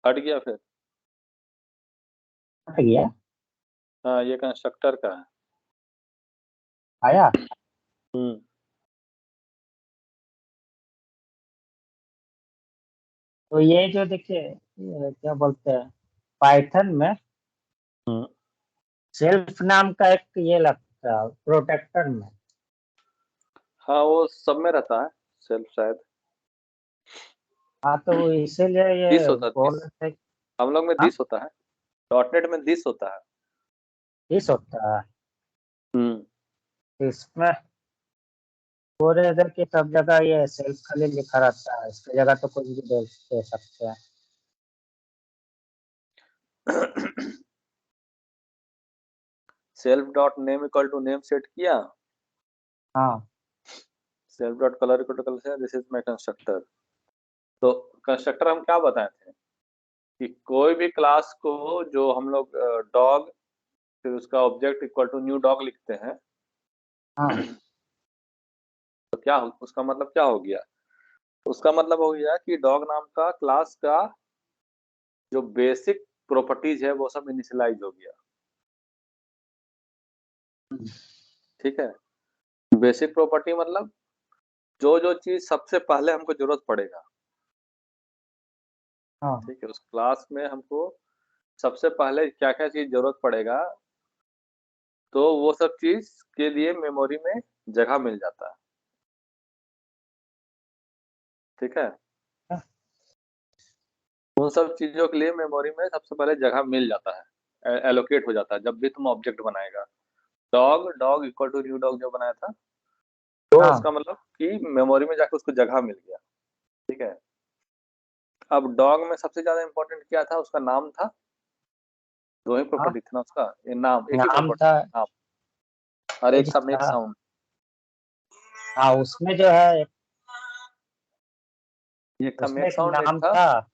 हट गया फिर। हट गया। हाँ, ये कंस्ट्रक्टर का है। आया। हम्म। तो ये जो देखिए, ये क्या बोलते हैं, पाइथन में हम्म। सेल्फ नाम का एक ये लगता है प्रोटेक्टर में। हाँ, वो सब में रहता है सेल्फ शायद। हाँ, तो इसीलिए दिस ये होता है, बोल दिस। रहे थे। हम लोग में हाँ, दिस होता है। डॉटनेट में दिस होता है। इस होता है। हम्म। इसमें पूरे इधर की सब जगह ये सेल्फ खाली लिखा रहता है, इसकी जगह तो कुछ भी दे सकते हैं। Self dot name equal to name set किया। हाँ self dot colour equal to colour से दिस इज माई कंस्ट्रक्टर। तो कंस्ट्रक्टर हम क्या बताए थे कि कोई भी क्लास को जो हम लोग डॉग, फिर उसका object equal to new dog लिखते हैं। हाँ तो क्या उसका मतलब क्या हो गया? उसका मतलब हो गया कि डॉग नाम का क्लास का जो बेसिक प्रॉपर्टीज है वो सब इनिशियलाइज हो गया। ठीक है। बेसिक प्रॉपर्टी मतलब जो जो चीज सबसे पहले हमको जरूरत पड़ेगा। हाँ। ठीक है, उस क्लास में हमको सबसे पहले क्या क्या चीज जरूरत पड़ेगा, तो वो सब चीज के लिए मेमोरी में जगह मिल जाता है। ठीक है। उन सब चीजों के लिए मेमोरी में सबसे पहले जगह मिल जाता है, एलोकेट हो जाता है जब भी तुम ऑब्जेक्ट बनाएगा। Dog dog equal to new dog जो बनाया था, तो हाँ उसका मतलब कि मेमोरी में जाकर उसको जगह मिल गया। ठीक है। अब डॉग में सबसे ज्यादा इंपॉर्टेंट क्या था? उसका नाम था। दो ही हाँ। प्रॉपर्टी थी ना उसका, ये नाम, एक ही नाम प्रॉपर्टी था। नाम। और एक एज था मेक था। साउंड। हाँ, उसमें जो है, एक था उसमें मेक एक साउंड, एक नाम था था।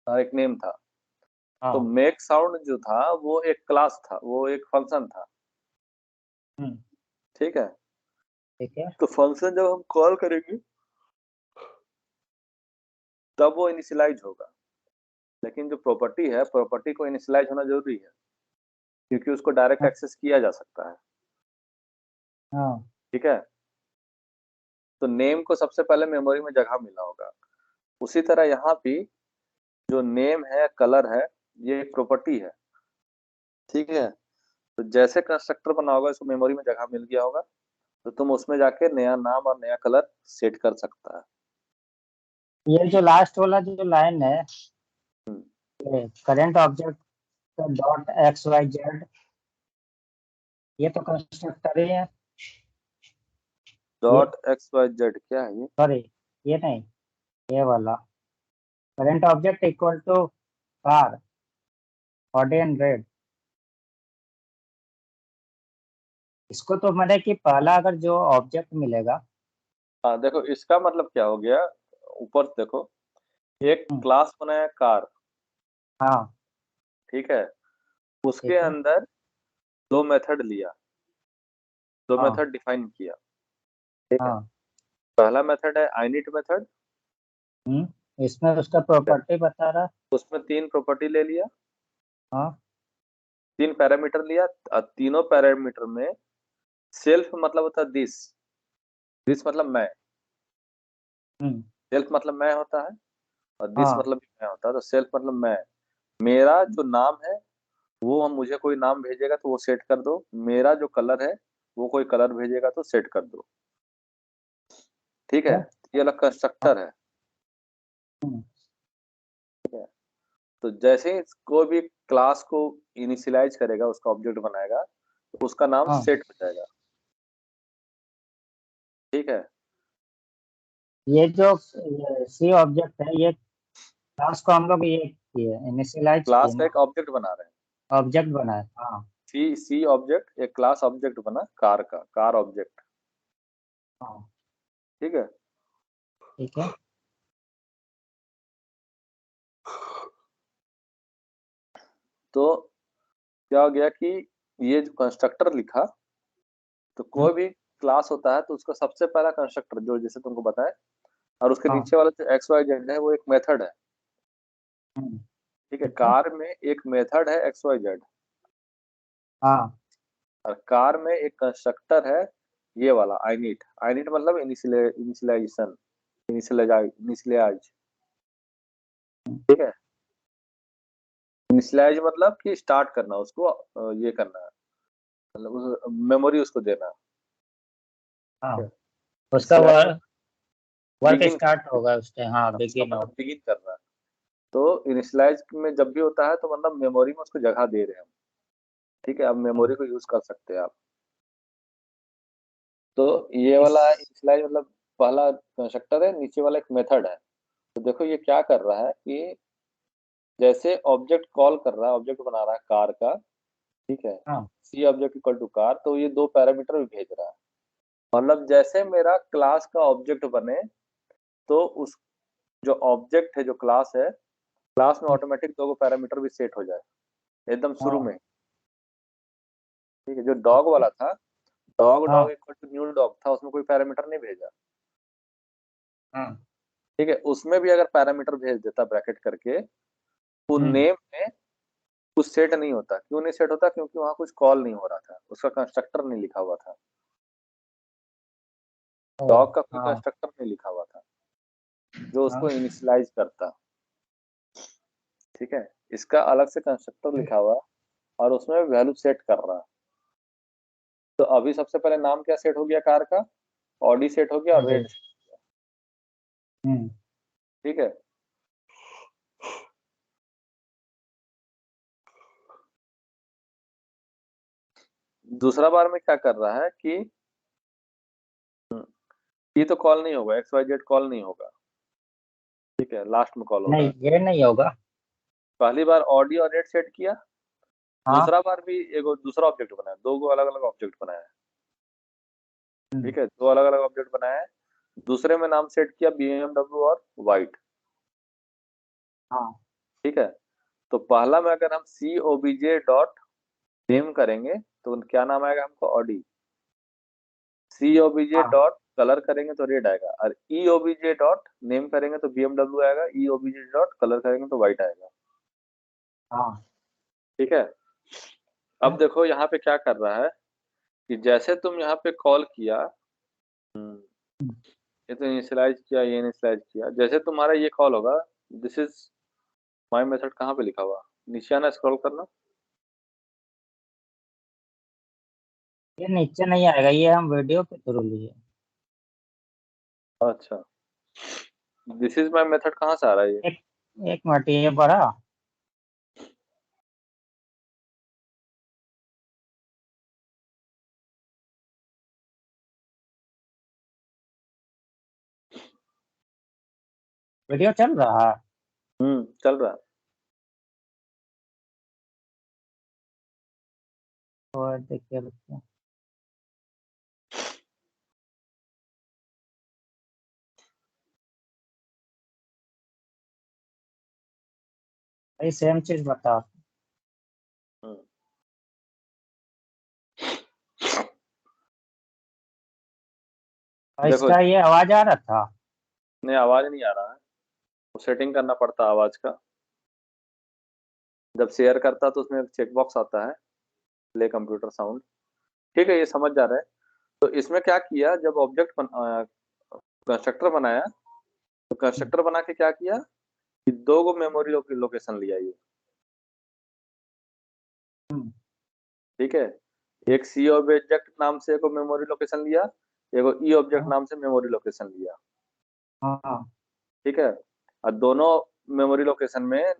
और एक नेम था। तो हाँ। मेक साउंड जो था वो एक क्लास था, वो एक फंक्शन था। हम्म। ठीक है। ठीक है। तो फंक्शन जब हम कॉल करेंगे तब वो इनिशियलाइज होगा। लेकिन जो प्रॉपर्टी है, प्रॉपर्टी को इनिशियलाइज होना जरूरी है, क्योंकि उसको डायरेक्ट हाँ। एक्सेस किया जा सकता है। हाँ। ठीक है। तो नेम को सबसे पहले मेमोरी में जगह मिला होगा। उसी तरह यहाँ भी जो नेम है, कलर है, ये एक प्रॉपर्टी है। ठीक है। तो जैसे कंस्ट्रक्टर बना होगा, इसको मेमोरी में जगह मिल गया होगा, तो तुम उसमें जाके नया नाम और नया कलर सेट कर सकता है। ये जो लास्ट वाला जो लाइन है, hmm. Current object dot X Y Z, ये तो कंस्ट्रक्टर ही है। ये डॉट एक्स वाई जेड क्या है ये? सॉरी, ये नहीं, ये वाला current object equal to car body and red. इसको तो मैंने कि पहला अगर जो ऑब्जेक्ट मिलेगा। हाँ, देखो इसका मतलब क्या हो गया। ऊपर देखो, एक हम्म, क्लास बनाया कार। हाँ। ठीक है। उसके ठीक है। अंदर दो मेथड लिया, दो हाँ। मेथड डिफाइन किया। ठीक है। हाँ। पहला मेथड है आइनिट मेथड। इसमें उसका प्रॉपर्टी बता रहा। उसमें तीन प्रॉपर्टी ले लिया, हाँ। तीन पैरामीटर लिया। और तीनों पैरामीटर में सेल्फ मतलब होता है दिस। दिस मतलब मैं। हम्म। सेल्फ मतलब मैं होता है, और दिस हाँ। मतलब भी मैं होता है। तो सेल्फ मतलब मैं। मेरा जो नाम है, वो हम मुझे कोई नाम भेजेगा तो वो सेट कर दो। मेरा जो कलर है, वो कोई कलर भेजेगा तो सेट कर दो। ठीक है। है? ये अलग हाँ। कंस्ट्रक्टर है। हम्म, ठीक है। तो जैसे ही कोई भी क्लास को इनिशियलाइज करेगा, उसका ऑब्जेक्ट बनाएगा, तो उसका नाम हाँ। सेट हो जाएगा। ठीक है। ये जो सी ऑब्जेक्ट है, ये क्लास को हम लोग ये किए, इनिशियलाइज किए क्लास का ना। एक ऑब्जेक्ट बना रहे हैं। ऑब्जेक्ट बनाए, हाँ। सी सी ऑब्जेक्ट एक क्लास ऑब्जेक्ट बना, कार का कार ऑब्जेक्ट। हाँ। ठीक है। ठीक है। तो क्या हो गया कि ये जो कंस्ट्रक्टर लिखा, तो हम्म, कोई भी क्लास होता है तो उसका सबसे पहला कंस्ट्रक्टर जो जैसे तुमको बताया, और उसके हाँ। नीचे वाला जो एक्स वाई जेड है वो एक मेथड है। हम्म, ठीक है, ठीक है। कार में एक मेथड है XYZ, हाँ और कार में एक कंस्ट्रक्टर है ये वाला init। init मतलब इनिशियलाइजेशन, इनिशियलाइज। ठीक है, इनिशियलाइज मतलब कि स्टार्ट करना उसको, ये करना है, मतलब मेमोरी उसको देना। हाँ, ठीक है, उसका इनिशियलाइज मतलब वर्क बिगिन स्टार्ट करना, होगा उस टाइम, हाँ उसका बिगिन मतलब होगा। बिगिन करना। तो इनिशियलाइज में जब भी होता है तो मतलब मेमोरी में उसको जगह दे रहे हैं हम। ठीक है, अब मेमोरी हाँ, को यूज कर सकते हैं आप। तो ये इस वाला इनिशियलाइज मतलब पहला कंस्ट्रक्टर है, नीचे वाला एक मेथड है। तो देखो ये क्या कर रहा है कि जैसे ऑब्जेक्ट कॉल कर रहा है, ऑब्जेक्ट बना रहा है कार का। ठीक है, हाँ C object equal to car, तो ये दो पैरामीटर भी भेज रहा है। मतलब जैसे मेरा क्लास का ऑब्जेक्ट बने, तो उस जो ऑब्जेक्ट है, जो क्लास है, क्लास में ऑटोमेटिक दो पैरामीटर भी सेट हो जाए एकदम शुरू हाँ में। ठीक है, जो डॉग वाला था, डॉग डॉग हाँ इक्वल टू न्यू डॉग था, उसमें कोई पैरामीटर नहीं भेजा। हाँ। ठीक है, उसमें भी अगर पैरामीटर भेज देता ब्रैकेट करके, वो हम्म। नेम में कुछ सेट नहीं होता। क्यों नहीं सेट होता? क्योंकि वहां कुछ कॉल नहीं हो रहा था, उसका कंस्ट्रक्टर नहीं लिखा हुआ था, ओ। डॉग का कोई हाँ कंस्ट्रक्टर नहीं लिखा हुआ था जो हाँ। उसको इनिशियलाइज करता। ठीक है, इसका अलग से कंस्ट्रक्टर लिखा हुआ, और उसमें वैल्यू सेट कर रहा है। तो अभी सबसे पहले नाम क्या सेट हो गया कार का? ऑडी सेट हो गया और अरे। रेड। हम्म। ठीक है, दूसरा बार में क्या कर रहा है कि ये तो कॉल नहीं होगा, XYZ कॉल नहीं होगा। ठीक है, लास्ट में कॉल होगा। नहीं, ये नहीं होगा। पहली बार ऑडी और रेड सेट किया, हाँ। दूसरा बार भी एक दूसरा ऑब्जेक्ट बनाया, दो गो अलग अलग ऑब्जेक्ट बनाया है। हम्म। ठीक है, दो अलग अलग ऑब्जेक्ट बनाया है। दूसरे में नाम सेट किया BMW और वाइट। हाँ ठीक है, तो पहला में अगर हम COBJ डॉट नेम करेंगे तो क्या नाम आएगा हमको? ऑडी। COBJ हाँ डॉट कलर करेंगे तो रेड आएगा, और EOBJ डॉट नेम करेंगे तो BMW आएगा, EOBJ डॉट कलर करेंगे तो व्हाइट आएगा। हाँ। ठीक है, अब देखो यहाँ पे क्या कर रहा है कि जैसे तुम यहाँ पे कॉल किया, हम्म, ये तो इनिशियलाइज किया, ये इनिशियलाइज किया, जैसे तुम्हारा ये कॉल होगा, दिस इज माय मेथड, कहाँ पे लिखा हुआ? नीचे आना, स्क्रॉल करना। ये नीचे नहीं आएगा, ये हम वीडियो के थ्रू लिए। अच्छा, दिस इज माय मेथड कहाँ से आ रहा है ये? एक एक मिनट, ये बढ़ा। वीडियो चल रहा है। चल रहा है। और देखिए लगता है। भाई सेम चीज बता। हम्म, और देखो, इसका ये आवाज आ रहा था। नहीं आवाज नहीं आ रहा है, वो सेटिंग करना पड़ता है आवाज का। जब शेयर करता तो उसमें एक चेकबॉक्स आता है, प्ले कंप्यूटर साउंड। ठीक है, ये समझ जा रहा है। तो इसमें क्या किया, जब ऑब्जेक्ट कंस्ट्रक्टर बनाया, तो हम्म। कंस्ट्रक्टर बना के क्या किया कि दो गो मेमोरी लोकेशन लिया ये। हम्म। ठीक है, एक सी ऑब्जेक्ट नाम से एक मेमोरी लोकेशन लिया, एक ई ऑब्जेक्ट हाँ नाम से मेमोरी लोकेशन लिया। हाँ ठीक है, और दोनों मेमोरी लोकेशन में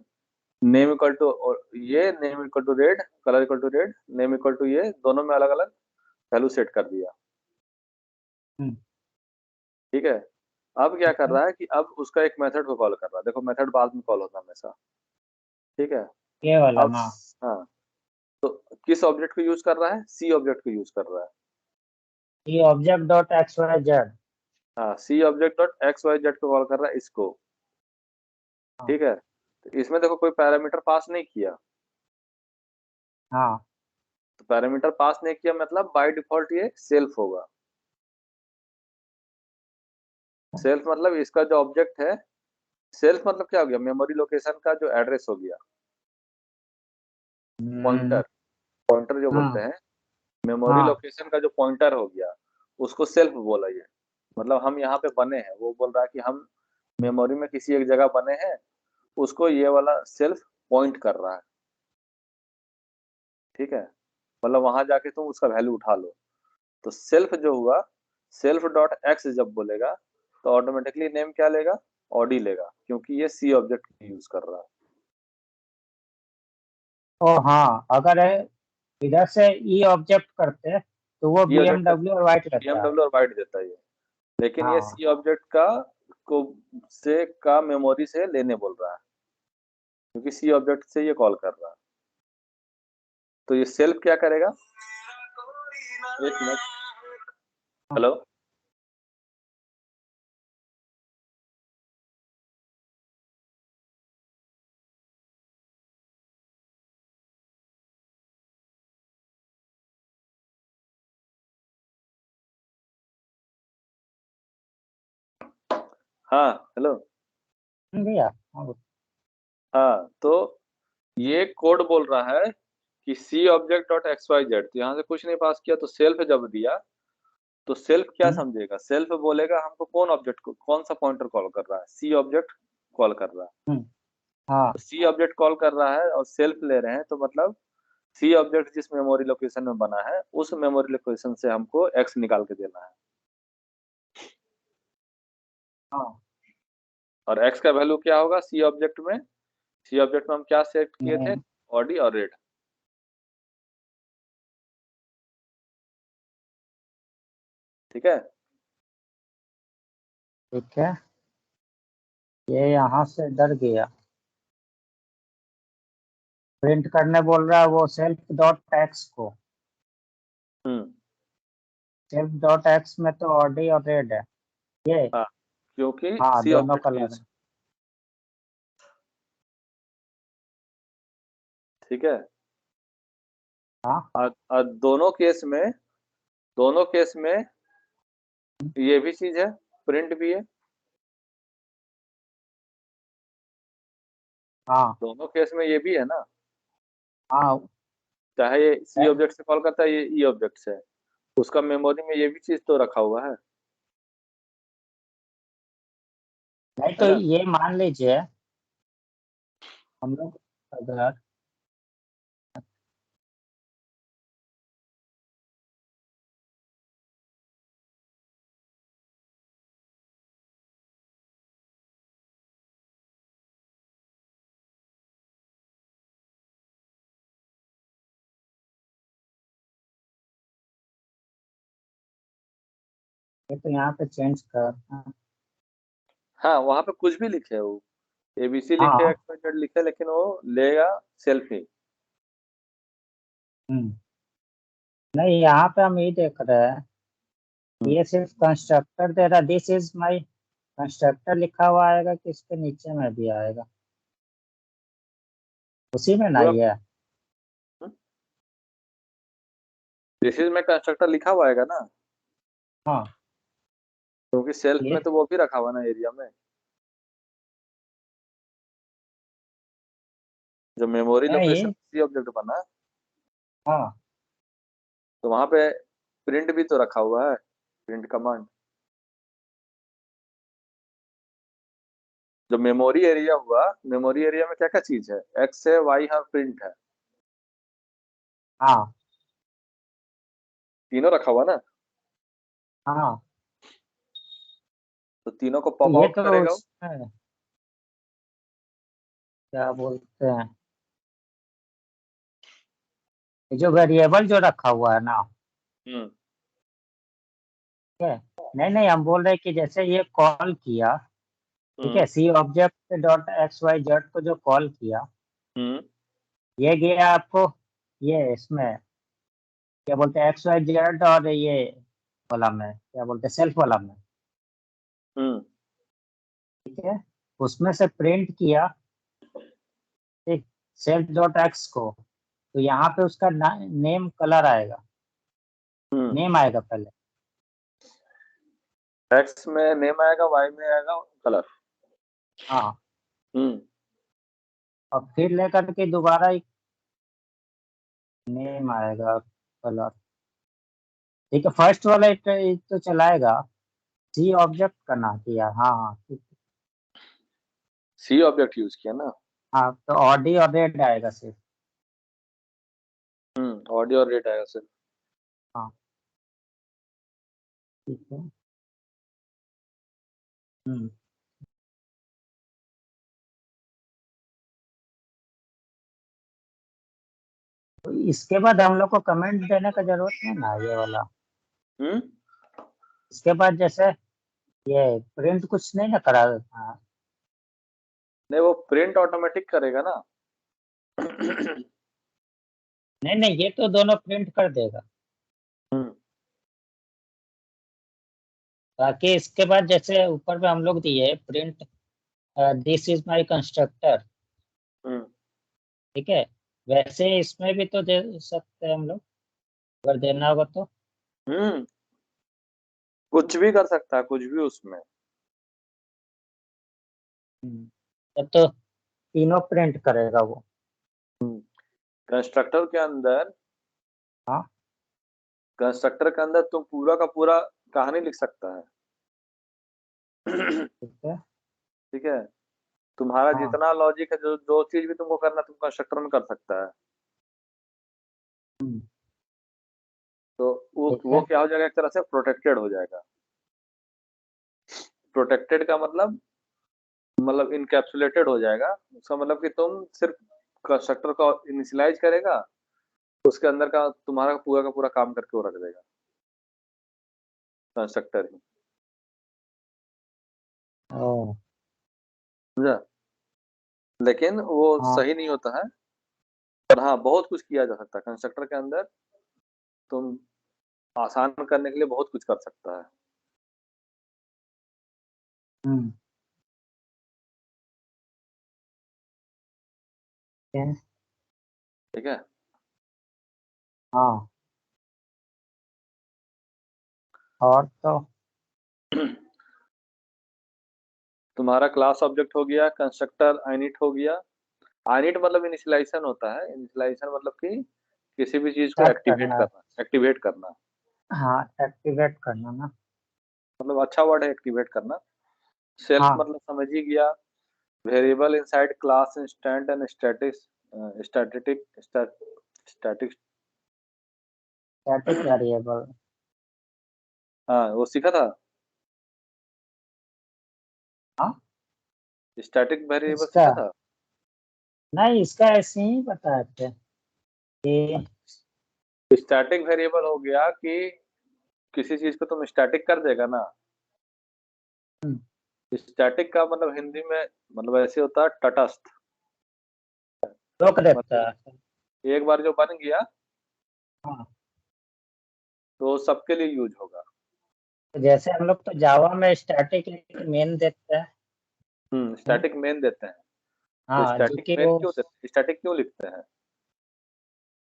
नेम इक्वल टू, ये name equal to red, colour equal to red, name equal to, ये दोनों में अलग अलग वैल्यू सेट कर दिया। हम्म। ठीक है, अब क्या ठीक कर है। रहा है कि अब उसका एक मेथड को कॉल कर रहा है। देखो मेथड बाद में कॉल होता है हमेशा। ठीक है, ये वाला अब ना। हाँ, तो किस ऑब्जेक्ट को यूज कर रहा है? सी ऑब्जेक्ट को यूज कर रहा है। ये object dot X Y Z. हाँ, सी ऑब्जेक्ट डॉट XYZ को कॉल कर रहा है इसको। हाँ ठीक है, तो इसमें देखो कोई पैरामीटर पास नहीं किया। हाँ तो पैरामीटर पास नहीं किया मतलब बाय डिफॉल्ट ये सेल्फ होगा। सेल्फ मतलब इसका जो ऑब्जेक्ट है, सेल्फ मतलब क्या हो गया? मेमोरी लोकेशन का जो एड्रेस हो गया। पॉइंटर, पॉइंटर जो बोलते हाँ हैं, मेमोरी हाँ लोकेशन का जो पॉइंटर हो गया उसको सेल्फ बोला ये। मतलब हम यहाँ पे बने हैं, वो बोल रहा है कि हम मेमोरी में किसी एक जगह बने हैं, उसको ये वाला सेल्फ पॉइंट कर रहा है। ठीक है, मतलब वहां जाके तुम उसका वैल्यू उठा लो। तो सेल्फ जो हुआ, सेल्फ डॉट एक्स जब बोलेगा तो ऑटोमेटिकली नेम क्या लेगा, ऑडी लेगा, क्योंकि ये सी ऑब्जेक्ट यूज कर रहा है। ओ हाँ, अगर इधर से ई ऑब्जेक्ट करते तो वो ई ऑब्जेक्ट BMW और वाइट रहता है। बीएमडब्ल्यू और वाइट देता है ये, लेकिन ये हाँ सी ऑब्जेक्ट का को से का मेमोरी से लेने बोल रहा है, क्योंकि सी ऑब्जेक्ट से ये कॉल कर रहा है। तो ये सेल्फ क्या करेगा, एक मिनट, हाँ हेलो। हाँ हेलो। भैया हाँ। हाँ तो ये कोड बोल रहा है कि C object dot X Y Z, तो यहाँ से कुछ नहीं पास किया, तो सेल्फ जब दिया तो सेल्फ क्या हम्म, समझेगा, सेल्फ बोलेगा हमको कौन ऑब्जेक्ट को, कौन सा पॉइंटर कॉल कर रहा है, सी ऑब्जेक्ट कॉल कर रहा है। हम्म, हाँ तो सी ऑब्जेक्ट कॉल कर रहा है और सेल्फ ले रहे हैं, तो मतलब सी ऑब्जेक्ट जिस मेमोरी लोकेशन में बना है उस मेमोरी लोकेशन से हमको एक्स निकाल के देना है। हाँ। और एक्स का वैल्यू क्या होगा सी ऑब्जेक्ट में, सी ऑब्जेक्ट में हम क्या सेट किए थे, नेम। ऑडी और रेड। ठीक है। ठीक है, ये यहाँ से डर गया। प्रिंट करने बोल रहा है वो सेल्फ डॉट एक्स को। हम्म। सेल्फ डॉट एक्स में तो ऑडी और रेड है ये। हाँ, क्योंकि हाँ सी दोनों ऑब्जेक्ट कलर यूज, है। ठीक है। हाँ और दोनों केस में ये भी चीज है, प्रिंट भी है। हाँ दोनों केस में ये भी है ना, हाँ। चाहे ये सी है? ऑब्जेक्ट से कॉल करता है, ये ई ऑब्जेक्ट से, उसका मेमोरी में ये भी चीज तो रखा हुआ नहीं है तो ना। ये मान लीजिए हम लोग अगर ये तो यहाँ पे चेंज कर। हाँ, वहां पे कुछ भी लिखे वो, एबीसी लिखे, हाँ। एक्सपेक्टेड लिखे, लेकिन वो लेगा सेल्फ ही। हम्म, नहीं यहाँ पे हम ये देख रहे हैं, हम्म। ये सिर्फ कंस्ट्रक्टर दे रहा, दिस इज माई कंस्ट्रक्टर लिखा हुआ आएगा कि इसके नीचे में भी आएगा, उसी में ना पूरा ये है। दिस इज में कंस्ट्रक्टर लिखा हुआ आएगा ना, हाँ क्योंकि सेल्फ ये में तो वो भी रखा हुआ ना एरिया में, जो मेमोरी लोकेशन नहीं। सी ऑब्जेक्ट बना है, हाँ तो वहां पे प्रिंट भी तो रखा हुआ है, प्रिंट कमांड। जो मेमोरी एरिया हुआ, मेमोरी एरिया में क्या क्या चीज है, एक्स है, वाई है, प्रिंट है, हाँ तीनों रखा हुआ ना। हाँ। तो तीनों को तो पॉप ये आउट तो करेगा वो। उसमें क्या बोलते हैं, ये जो वेरिएबल जो रखा हुआ है ना। हम्म। ठीक है, नहीं नहीं हम बोल रहे हैं कि जैसे ये कॉल किया, ठीक है, hmm. C object dot X Y Z को जो कॉल किया, हम्म। ये गया आपको ये इसमें क्या बोलते हैं एक्स वाई जेड, और ये वाला में क्या बोलते हैं सेल्फ वाला में। हम्म। ठीक है, उसमें से प्रिंट किया, ठीक, सेल्फ डॉट एक्स को, तो यहाँ पे उसका नेम कलर आएगा, हम्म। नेम आएगा पहले। एक्स में नेम आएगा, वाई में आएगा कलर। हाँ हम्म। और फिर लेकर के दोबारा नेम आएगा, कलर। ठीक है, फर्स्ट वाला एक तो चलाएगा। सी ऑब्जेक्ट का नाम किया, हाँ हाँ ठीक है। सी ऑब्जेक्ट यूज किया ना। हाँ, तो ऑडी और रेड आएगा सिर्फ। ऑडियो और रेट आएगा सिर्फ। हाँ ठीक है। हम्म। तो इसके बाद हम लोग को कमेंट देने का जरूरत है ना, ये वाला। हम्म इसके बाद जैसे ये प्रिंट कुछ नहीं ना करा। हाँ। नहीं, वो प्रिंट ऑटोमेटिक करेगा ना। नहीं नहीं, ये तो दोनों प्रिंट कर देगा। हम्म बाकी इसके बाद जैसे ऊपर पे हम लोग दिए print this is my constructor. Hmm ठीक है, वैसे इसमें भी तो दे सकते हैं हम लोग, अगर देना होगा तो। हम्म कुछ भी कर सकता है, कुछ भी उसमें। तब तो तीनों प्रिंट करेगा वो। कंस्ट्रक्टर के अंदर हाँ कंस्ट्रक्टर के अंदर तुम पूरा का पूरा कहानी लिख सकता है। ठीक है। ठीक है। तुम्हारा हाँ। जितना लॉजिक है, जो जो चीज भी तुमको करना है, तुम कंस्ट्रक्टर में कर सकता है। हम्म, तो ठीक वो है। क्या हो जाएगा, एक तरह से प्रोटेक्टेड हो जाएगा। प्रोटेक्टेड का मतलब इनकैप्सुलेटेड हो जाएगा। उसका मतलब कि तुम सिर्फ कंस्ट्रक्टर को इनिशियलाइज करेगा, उसके अंदर का तुम्हारा पूरा का पूरा काम करके वो रख देगा कंस्ट्रक्टर ही। ओ। समझा। लेकिन वो हाँ। सही नहीं होता है। पर हाँ, बहुत कुछ किया जा सकता है कंस्ट्रक्टर के अंदर। तुम आसान करने के लिए बहुत कुछ कर सकता है। हम्म। ठीक है। ठीक है। हाँ। और तो। तुम्हारा क्लास ऑब्जेक्ट हो गया, कंस्ट्रक्टर आइनिट हो गया। आइनिट मतलब इनिशियलाइजेशन होता है। इनिशियलाइजेशन मतलब कि किसी भी चीज को स्टार्ट करना है। एक्टिवेट करना। हाँ, एक्टिवेट करना ना। मतलब अच्छा वर्ड है एक्टिवेट करना। सेल्फ हाँ, मतलब समझ ही गया। Variable inside class instant and static static static. Static variable. हाँ, वो सीखा था। हाँ। स्टैटिक वेरिएबल इसका सीखा था। नहीं, इसका ऐसे ही बताए थे कि स्टैटिक वेरिएबल हो गया कि किसी चीज को तुम स्टैटिक कर देगा ना। हम्म, स्टैटिक का मतलब हिंदी में मतलब ऐसे होता है तटस्थ। रोक देता मतलब है। एक बार जो बन गया हाँ, तो सबके लिए यूज होगा। तो जैसे हम लोग तो जावा में स्टैटिक मेन देते हैं। स्टैटिक मेन देते हैं। तो हाँ, जो स्टैटिक कि मेन क्यों देते हैं, स्टैटिक क्यों लिखते हैं?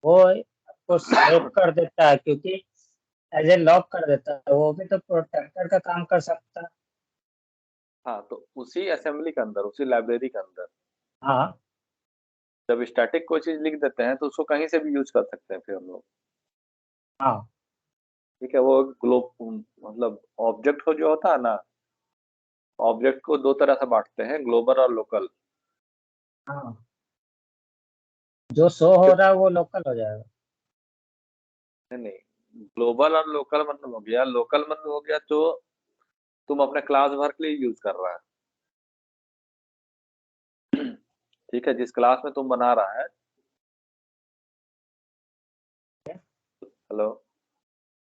वो आपको सेव कर देता है, क्योंकि एज ए लॉक कर देता है, वो भी तो प्रोटेक्टर का काम कर सकता है। हाँ, तो उसी असेंबली के अंदर, उसी लाइब्रेरी के अंदर हाँ। जब स्टैटिक कोई चीज लिख देते हैं तो उसको कहीं से भी यूज कर सकते हैं फिर हम लोग। हाँ। ठीक है। वो ग्लोब मतलब ऑब्जेक्ट को जो होता है ना, ऑब्जेक्ट को दो तरह से बांटते हैं, ग्लोबल और लोकल। हाँ, जो शो हो रहा है वो लोकल हो जाएगा। नहीं नहीं, ग्लोबल और लोकल मतलब हो गया, लोकल मतलब हो गया जो तुम अपने क्लास भर के लिए यूज कर रहा है। ठीक है, जिस क्लास में तुम बना रहा है। हेलो।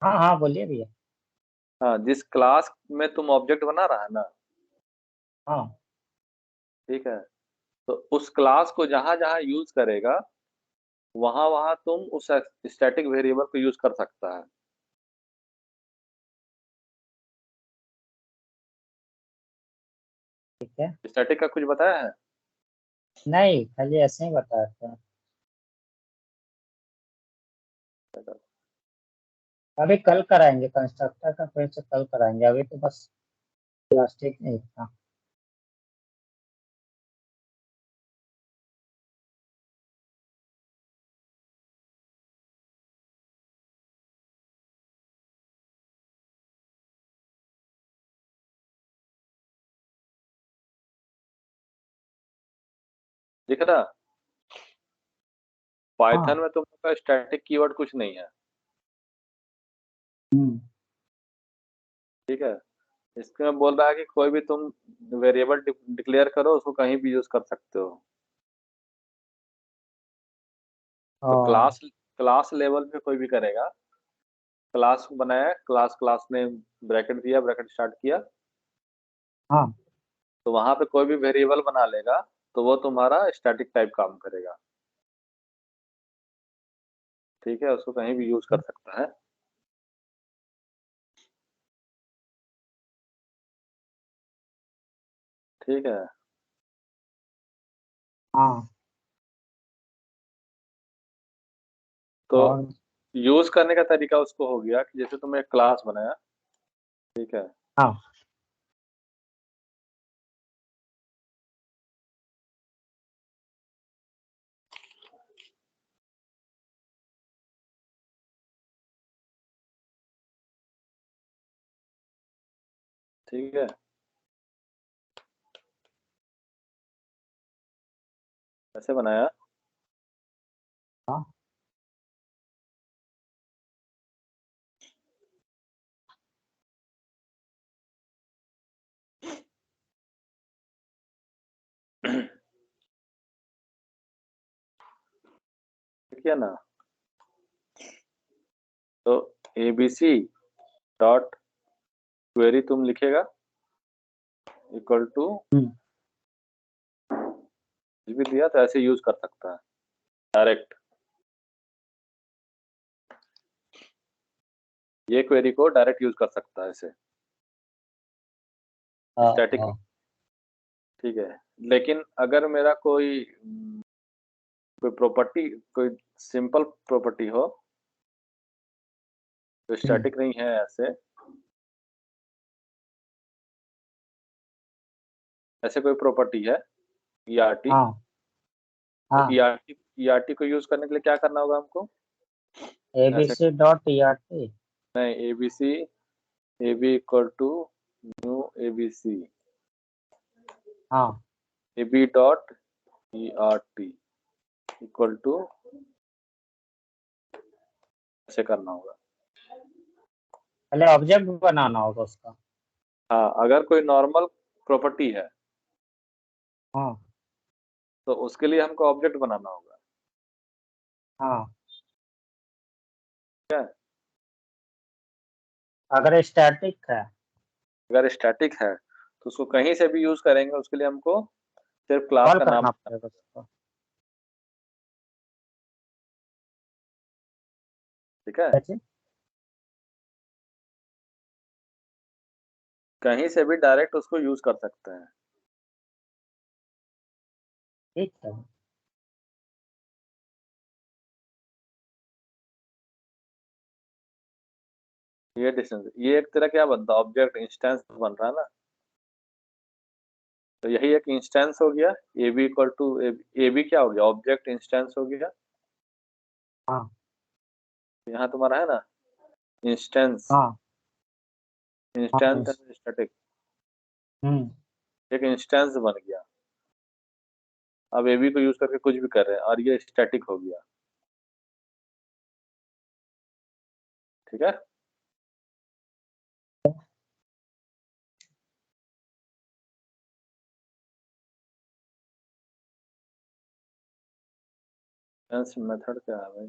हाँ हाँ, बोलिए भैया। हाँ, जिस क्लास में तुम ऑब्जेक्ट बना रहा है ना। हाँ। ठीक है। तो उस क्लास को जहां जहां यूज करेगा, वहां वहां तुम उस स्टैटिक वेरिएबल को यूज कर सकता है। ठीक है। स्टैटिक का कुछ बताया है? नहीं, खाली ऐसे ही बताते हैं। अभी कल कराएंगे कंस्ट्रक्टर का, फिर से कल कराएंगे, अभी तो बस प्लास्टिक नहीं था। दिख रहा? पाइथन हाँ। में तुमका स्टैटिक कीवर्ड कुछ नहीं है, हम्म। ठीक है। इसमें बोल रहा है कि कोई भी तुम वेरिएबल डिक्लेयर करो, उसको कहीं भी यूज कर सकते हो। तो और क्लास क्लास लेवल पे कोई भी करेगा, क्लास बनाया, क्लास ने ब्रैकेट दिया, ब्रैकेट स्टार्ट किया, हाँ। तो वहां पे कोई भी वेरिएबल बना लेगा, तो वो तुम्हारा स्टैटिक टाइप काम करेगा, ठीक है। उसको कहीं भी यूज कर सकता है, ठीक है। हाँ। तो और यूज करने का तरीका उसको हो गया कि जैसे तुमने एक क्लास बनाया, ठीक है। हाँ। ठीक है, ऐसे बनाया। हाँ। ठीक है ना? तो एबीसी डॉट क्वेरी तुम लिखेगा, इक्वल टू हम्म। कुछ भी दिया, तो ऐसे यूज कर सकता है डायरेक्ट। ये क्वेरी को डायरेक्ट यूज कर सकता है ऐसे, हाँ। स्टैटिक में, हाँ। ठीक है। लेकिन अगर मेरा कोई कोई प्रॉपर्टी, कोई सिंपल प्रॉपर्टी हो, तो हम्म। स्टैटिक नहीं है ऐसे, ऐसे कोई प्रॉपर्टी है ईआरटी, हाँ। तो हाँ। ईआरटी को यूज करने के लिए क्या करना होगा हमको? ऐसे, ABC डॉट ERT। नहीं, ABC, AB equal to new ABC, हाँ। AB dot ERT equal to, ऐसे करना होगा। पहले ऑब्जेक्ट बनाना होगा उसका। हाँ, अगर कोई नॉर्मल प्रॉपर्टी है, हाँ। तो उसके लिए हमको ऑब्जेक्ट बनाना होगा, हाँ। ठीक है। अगर स्टैटिक है, अगर स्टैटिक है तो उसको कहीं से भी यूज करेंगे, उसके लिए हमको सिर्फ क्लास कॉल का नाम करना देना पड़ेगा होगा, उसको। ठीक है। कैसे? कहीं से भी डायरेक्ट उसको यूज कर सकते हैं। ठीक है। ये डिस्टेंस, ये एक तरह क्या बनता है, ऑब्जेक्ट इंस्टेंस बन रहा है ना। तो यही एक इंस्टेंस हो गया, A B equal to A B क्या हो गया, ऑब्जेक्ट इंस्टेंस हो गया। हाँ। यहाँ तुम्हारा है ना इंस्टेंस, हाँ। हाँ। इंस्टेंस एंड स्टैटिक, हम्म। एक इंस्टेंस बन गया। अब ए बी को यूज करके कुछ भी कर रहे हैं, और ये स्टैटिक हो गया, ठीक है। मेथड क्या है भाई?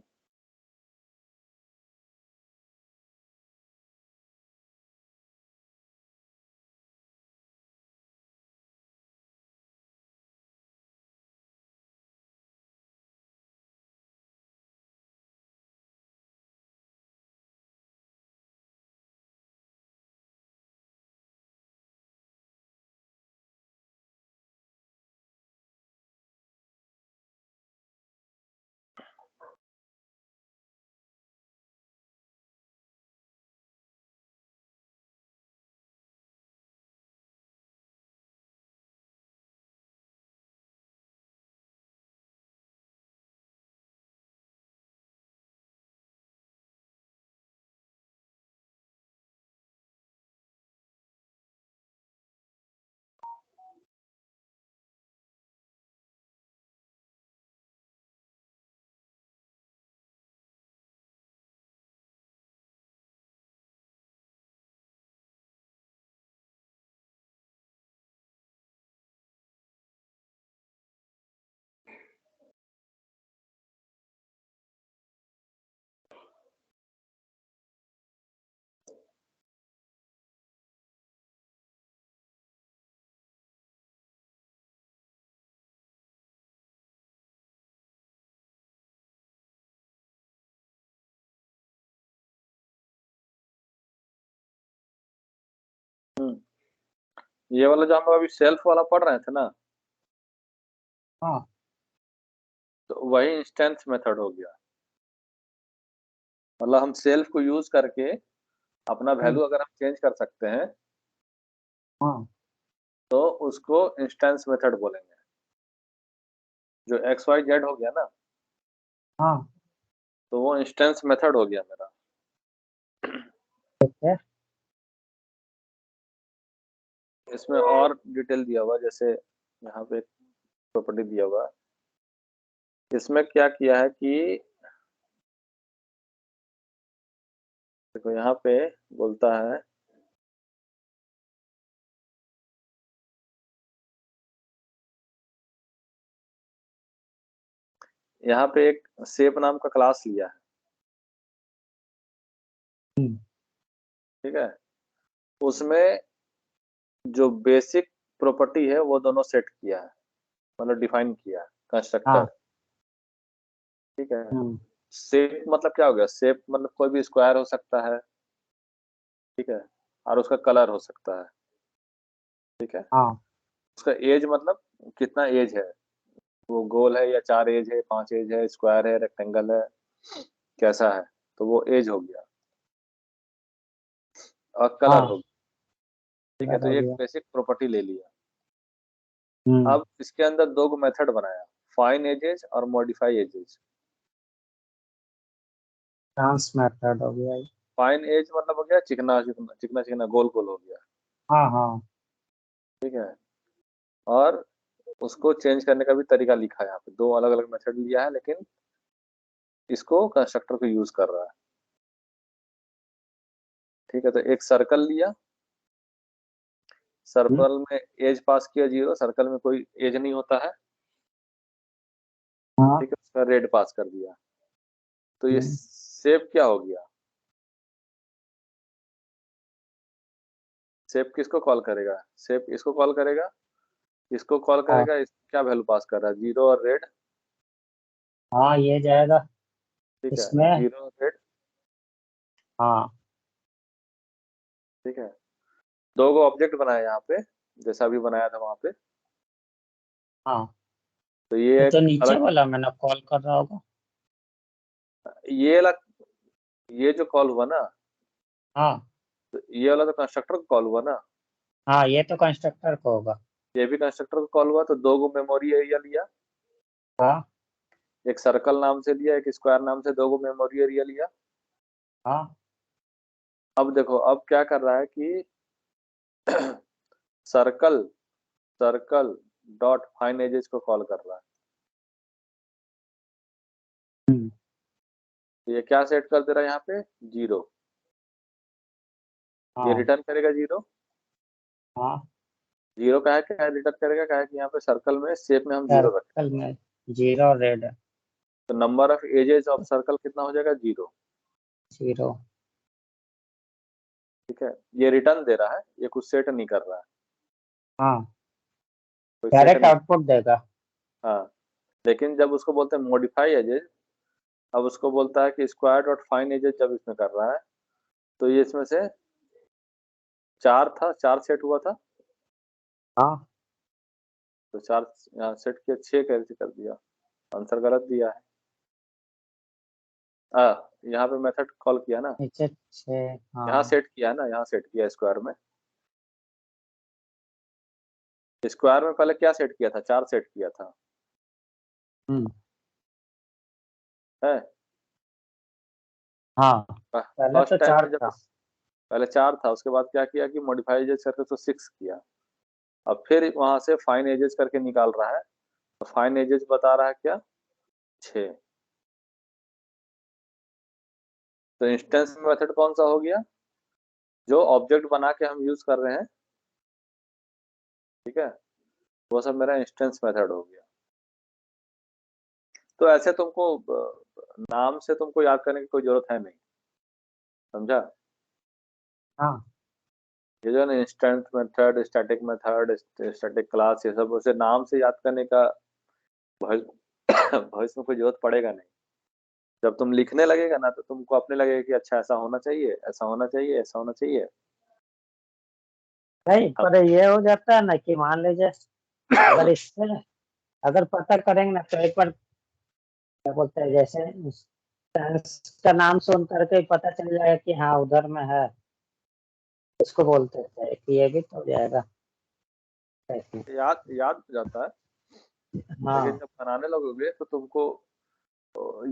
ये वाला जो हम लोग अभी सेल्फ वाला पढ़ रहे थे ना, हाँ तो वही इंस्टेंस मेथड हो गया। मतलब हम सेल्फ को यूज करके अपना हम्म, वैल्यू अगर हम चेंज कर सकते हैं हाँ तो उसको इंस्टेंस मेथड बोलेंगे। जो एक्स वाई जेड हो गया ना, हाँ तो वो इंस्टेंस मेथड हो गया मेरा। ठीक है। इसमें और डिटेल दिया हुआ है, जैसे यहाँ पे प्रॉपर्टी दिया हुआ है। इसमें क्या किया है कि देखो यहाँ पे बोलता है, यहाँ पे एक शेप नाम का क्लास लिया है, हम्म, ठीक है। उसमें जो बेसिक प्रॉपर्टी है वो दोनों सेट किया है, मतलब डिफाइन किया है कंस्ट्रक्टर, हाँ ठीक है। हम्म, शेप मतलब क्या हो गया, शेप मतलब कोई भी स्क्वायर हो सकता है, ठीक है, और उसका कलर हो सकता है, ठीक है। हाँ उसका एज मतलब कितना एज है, वो गोल है या 4 एज है, 5 एज है, स्क्वायर है, रेक्टेंगल है, कैसा है, तो वो एज हो गया। और कलर हाँ हो गया, ठीक है। कलर तो हो ये एक गया। बेसिक प्रॉपर्टी ले लिया। हम्म, अब इसके अंदर दो मेथड बनाया, फाइन एजेस और मॉडिफाई एजेस। ट्रांस मेथड हो गया ये। फाइन एज मतलब हो गया चिकना चिकना चिकना चिकना गोल गोल हो गया, हाँ हाँ ठीक है। और उसको चेंज करने का भी तरीका लिखा है यहाँ पे, दो अलग अलग मेथड लिया है, लेकिन इसको कंस्ट्रक्टर को यूज कर रहा है, ठीक है। तो एक सर्कल लिया, हम्म, सर्कल में एज पास किया 0, सर्कल में कोई एज नहीं होता है, हाँ ठीक है, उसका रेड पास कर दिया। तो ये हम्म, शेप क्या हो गया, शेप किसको कॉल करेगा, शेप इसको कॉल करेगा, इसको कॉल हाँ करेगा, इस क्या वैल्यू पास कर रहा है, 0 और रेड, हाँ ये जाएगा ठीक है, इसमें। 0 और रेड, हाँ ठीक है। दो गो ऑब्जेक्ट बनाया यहाँ पे, जैसा भी बनाया था वहां पे। हाँ तो ये ये तो एक नीचे अलग, वाला मैंने कॉल कर रहा होगा। ये अलग, ये जो कॉल हुआ ना, हाँ तो ये वाला तो कंस्ट्रक्टर को कॉल हुआ ना, हाँ ये तो कंस्ट्रक्टर को होगा। ये भी कंस्ट्रक्टर को कॉल हुआ, तो दो गो मेमोरी एरिया लिया, हाँ एक सर्कल नाम से लिया, एक स्क्वायर नाम से, दो गो मेमोरी एरिया लिया। हाँ अब देखो अब क्या कर रहा है कि circle circle dot find edges को कॉल कर रहा है। हम्म, तो ये क्या सेट कर दे रहा है यहाँ पे, 0। ये हाँ रिटर्न करेगा 0। हाँ 0 का है क्या रिटर्न करेगा, क्या है कि यहाँ पे सर्कल में शेप में हम 0 रखें, सर्कल में जीरो रेड है। तो number of edges of circle कितना हो जाएगा, 0, जीरो। ठीक है। ये रिटर्न दे रहा है, ये कुछ सेट नहीं कर रहा है, हाँ कोई सेट डायरेक्ट नहीं। आउटपुट देगा। हाँ, लेकिन जब उसको बोलते हैं मॉडिफाई एजेस, अब उसको बोलता है कि स्क्वायर डॉट फाइन एजेस जब इसमें कर रहा है, तो ये इसमें से 4 था, 4 सेट हुआ था, हाँ तो 4 यहाँ सेट किया, 6 कैसे कर दिया, आंसर गलत दिया है। यहाँ पे मेथड कॉल किया ना, नीचे छः। यहाँ हाँ सेट किया ना, यहाँ सेट किया स्क्वायर में। स्क्वायर में पहले क्या सेट किया था, 4 सेट किया था, हम्म, है। हाँ पहले फर्स्ट तो टाइम चार में जब था। पहले 4 था, उसके बाद क्या किया कि मॉडिफाई एजेस करके तो 6 किया। अब फिर वहां से फाइन एजेस करके निकाल रहा है, तो फाइन एजेस बता रहा है क्या, 6। तो इंस्टेंस मेथड कौन सा हो गया, जो ऑब्जेक्ट बना के हम यूज कर रहे हैं, ठीक है, वो सब मेरा इंस्टेंस मेथड हो गया। तो ऐसे तुमको नाम से तुमको याद करने की कोई जरूरत है नहीं, समझा। हाँ ये जो है ना instance method, static method, static class, ये सब उसे नाम से याद करने का भविष्य भविष्य में कोई जरूरत पड़ेगा नहीं। जब तुम लिखने लगेगा ना, तो तुमको अपने लगेगा कि अच्छा ऐसा होना चाहिए, ऐसा होना चाहिए, ऐसा होना चाहिए, नहीं, पर ये हो जाता है ना कि मान लीजिए अगर इससे अगर पता करेंगे ना तो एक बार क्या बोलते हैं, जैसे का नाम सुन करके ही पता चल जाएगा कि हाँ उधर में है, इसको बोलते थे कि ये भी तो हो जाएगा ऐसे। याद याद हो जाता है, लेकिन हाँ जब बनाने लगोगे तो तुमको